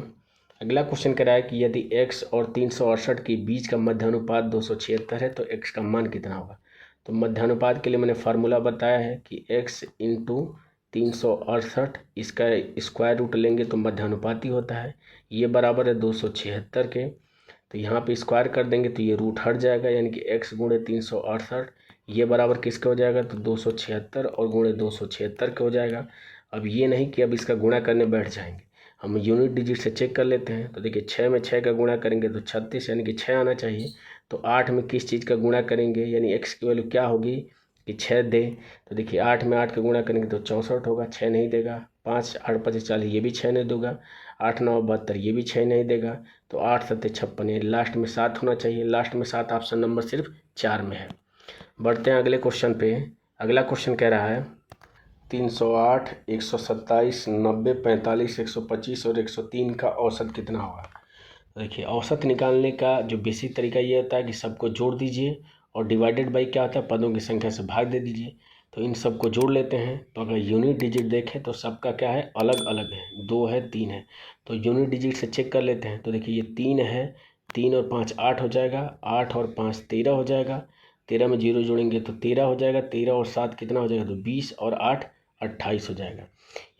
अगला क्वेश्चन कह रहा है कि यदि x और 368 के बीच का मध्यानुपात 276 है तो x का मान कितना होगा। तो मध्यानुपात के लिए मैंने फार्मूला बताया है कि x × 368, इसका स्क्वायर रूट लेंगे तो मध्यानुपाती होता है। ये बराबर है 276 के। तो यहाँ पे स्क्वायर कर देंगे तो ये रूट हट जाएगा, यानी कि x × 368 ये बराबर किसका हो जाएगा, तो 276 और × 276 के हो जाएगा। अब ये नहीं कि अब इसका गुणा करने बैठ जाएंगे, हम यूनिट डिजिट से चेक कर लेते हैं। तो देखिए 6 में 6 का गुणा करेंगे तो 36, यानी कि 6 आना चाहिए। तो 8 में किस चीज़ का गुणा करेंगे, यानी x की वैल्यू क्या होगी कि 6 दे। तो देखिए 8 में 8 का गुणा करेंगे तो 64 होगा, 6 नहीं देगा। 5 8 5 40, ये भी 6 नहीं देगा। 8 9 72, ये भी 6 नहीं देगा। तो 8 7 56, ये लास्ट में 7 होना चाहिए। लास्ट में 7 ऑप्शन नंबर सिर्फ 4 में है। बढ़ते हैं अगले क्वेश्चन पे। अगला क्वेश्चन कह रहा है 308, 127, 90, 45, 125 और 103 का औसत कितना होगा। देखिए औसत निकालने का जो बेसिक तरीका ये होता है कि सबको जोड़ दीजिए और डिवाइडेड बाई क्या होता है, पदों की संख्या से भाग दे दीजिए। तो इन सबको जोड़ लेते हैं तो अगर यूनिट डिजिट देखें तो सबका क्या है, अलग अलग है, 2 है 3 है। तो यूनिट डिजिट से चेक कर लेते हैं। तो देखिए ये 3 है, 3 और 5 8 हो जाएगा, 8 और 5 13 हो जाएगा। 13 में 0 जोड़ेंगे तो 13 हो जाएगा, 13 और 7 कितना हो जाएगा, तो 20 और 8 28 हो जाएगा।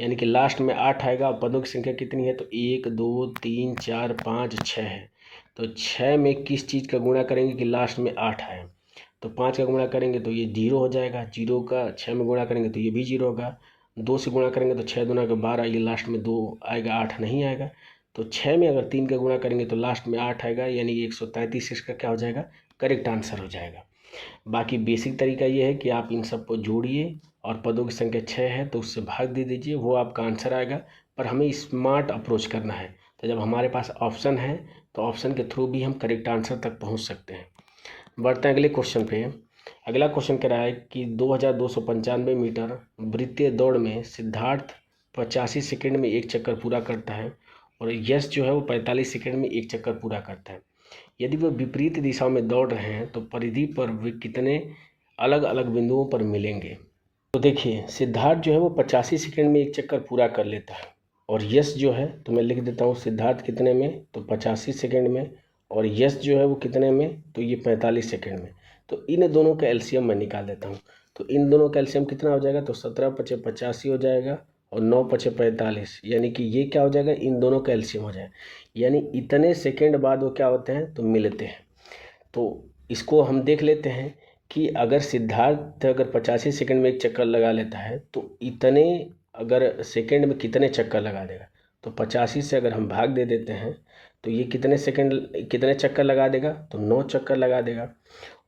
यानी कि लास्ट में 8 आएगा। पदों की संख्या कितनी है, तो 1 2 3 4 5 6 है। तो 6 में किस चीज़ का गुणा करेंगे कि लास्ट में 8 आए, तो 5 का गुणा करेंगे तो ये 0 हो जाएगा, 0 का 6 में गुणा करेंगे तो ये भी 0 होगा, 2 से गुणा करेंगे तो 6 दूना का 12, ये लास्ट में 2 आएगा, 8 नहीं आएगा। तो 6 में अगर 3 का गुणा करेंगे तो लास्ट में 8 आएगा, यानी कि 133 इसका क्या हो जाएगा, करेक्ट आंसर हो जाएगा। बाकी बेसिक तरीका ये है कि आप इन सबको जोड़िए और पदों की संख्या 6 है तो उससे भाग दे दीजिए, वो आपका आंसर आएगा। पर हमें स्मार्ट अप्रोच करना है, तो जब हमारे पास ऑप्शन है तो ऑप्शन के थ्रू भी हम करेक्ट आंसर तक पहुंच सकते हैं। बढ़ते हैं अगले क्वेश्चन पे। अगला क्वेश्चन कह रहा है कि 2295 मीटर वृत्तीय दौड़ में सिद्धार्थ 85 सेकंड में एक चक्कर पूरा करता है और यश जो है वो 45 सेकंड में एक चक्कर पूरा करता है। यदि वह विपरीत दिशाओं में दौड़ रहे हैं तो परिधि पर वे कितने अलग अलग बिंदुओं पर मिलेंगे। तो देखिए, सिद्धार्थ जो है वो 85 सेकंड में एक चक्कर पूरा कर लेता है और यश जो है, तो मैं लिख देता हूँ सिद्धार्थ कितने में, तो 85 सेकंड में, और यश जो है वो कितने में, तो ये 45 सेकंड में। तो इन दोनों का एलसीएम मैं निकाल देता हूँ। तो इन दोनों का एलसीएम कितना हो जाएगा, तो 17 पचे 85 हो जाएगा और 9 पचे 45, यानी कि ये क्या हो जाएगा, इन दोनों का एलसीएम हो जाएगा। यानी इतने सेकेंड बाद वो क्या होते हैं, तो मिलते हैं। तो इसको हम देख लेते हैं कि अगर सिद्धार्थ अगर 85 सेकंड में एक चक्कर लगा लेता है तो इतने अगर सेकंड में कितने चक्कर लगा देगा, तो 85 से अगर हम भाग दे देते हैं तो ये कितने कितने चक्कर लगा देगा, तो 9 चक्कर लगा देगा।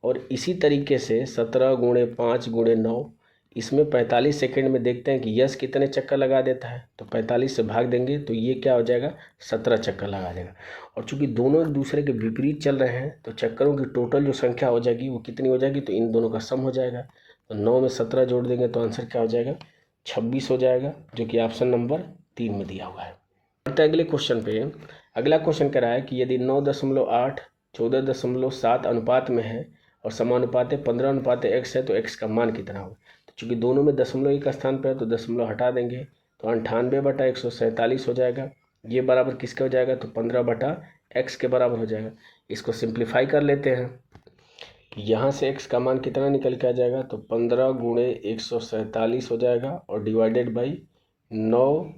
और इसी तरीके से 17 गुणे 5 गुणे 9, इसमें 45 सेकंड में देखते हैं कि यश कितने चक्कर लगा देता है, तो 45 से भाग देंगे तो ये क्या हो जाएगा, 17 चक्कर लगा देगा। और चूंकि दोनों एक दूसरे के विपरीत चल रहे हैं तो चक्करों की टोटल जो संख्या हो जाएगी वो कितनी हो जाएगी, तो इन दोनों का सम हो जाएगा। तो 9 में 17 जोड़ देंगे तो आंसर क्या हो जाएगा, 26 हो जाएगा, जो कि ऑप्शन नंबर 3 में दिया हुआ है। बढ़ते अगले क्वेश्चन पे। अगला क्वेश्चन कह रहा है कि यदि 9.8 14.7 अनुपात में है और समानुपात 15:x है तो x का मान कितना होगा। तो चूंकि दोनों में दशमलव एक स्थान पर है तो दशमलव हटा देंगे तो 98/147 हो जाएगा। ये बराबर किसका हो जाएगा, तो 15/x के बराबर हो जाएगा। इसको सिंप्लीफाई कर लेते हैं। यहाँ से x का मान कितना निकल के आ जाएगा, तो 15 गुणे 147 हो जाएगा और डिवाइडेड बाई 9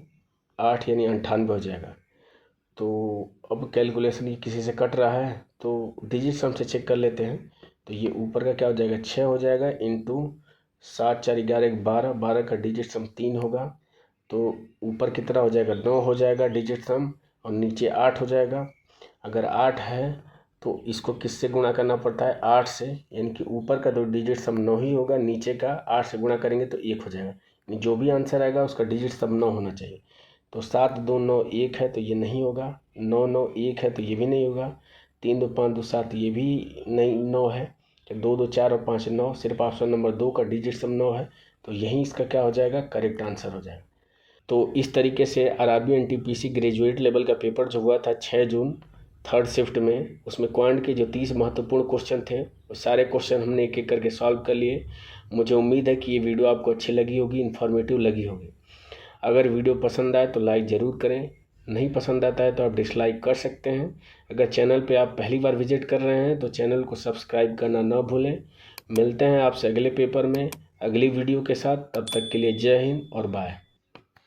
8 यानी 98 हो जाएगा। तो अब कैलकुलेशन ये किसी से कट रहा है तो डिजिट सम से चेक कर लेते हैं। तो ये ऊपर का क्या हो जाएगा, 6 हो जाएगा इंटू 7 4 11 12, 12 का डिजिट सम 3 होगा। तो ऊपर कितना हो जाएगा, 9 हो जाएगा डिजिट सम और नीचे 8 हो जाएगा। अगर 8 है तो इसको किससे गुणा करना पड़ता है, 8 से, यानी कि ऊपर का तो डिजिट सम 9 ही होगा, नीचे का 8 से गुणा करेंगे तो 1 हो जाएगा। जो भी आंसर आएगा उसका डिजिट सम 9 होना चाहिए। तो 7 2 9 1 है तो ये नहीं होगा, 9 9 1 है तो ये भी नहीं होगा, 3 2 5 2 7 ये भी नहीं 9 है, 2 2 4 और 5 9, सिर्फ ऑप्शन नंबर 2 का डिजिट सम 9 है। तो यही इसका क्या हो जाएगा, करेक्ट आंसर हो जाएगा। तो इस तरीके से आरआरबी एनटीपीसी ग्रेजुएट लेवल का पेपर जो हुआ था 6 जून थर्ड शिफ्ट में, उसमें क्वांट के जो 30 महत्वपूर्ण क्वेश्चन थे वो सारे क्वेश्चन हमने एक एक करके सॉल्व कर लिए। मुझे उम्मीद है कि ये वीडियो आपको अच्छी लगी होगी, इन्फॉर्मेटिव लगी होगी। अगर वीडियो पसंद आए तो लाइक ज़रूर करें, नहीं पसंद आता है तो आप डिसलाइक कर सकते हैं। अगर चैनल पे आप पहली बार विजिट कर रहे हैं तो चैनल को सब्सक्राइब करना ना भूलें। मिलते हैं आपसे अगले पेपर में अगली वीडियो के साथ, तब तक के लिए जय हिंद और बाय।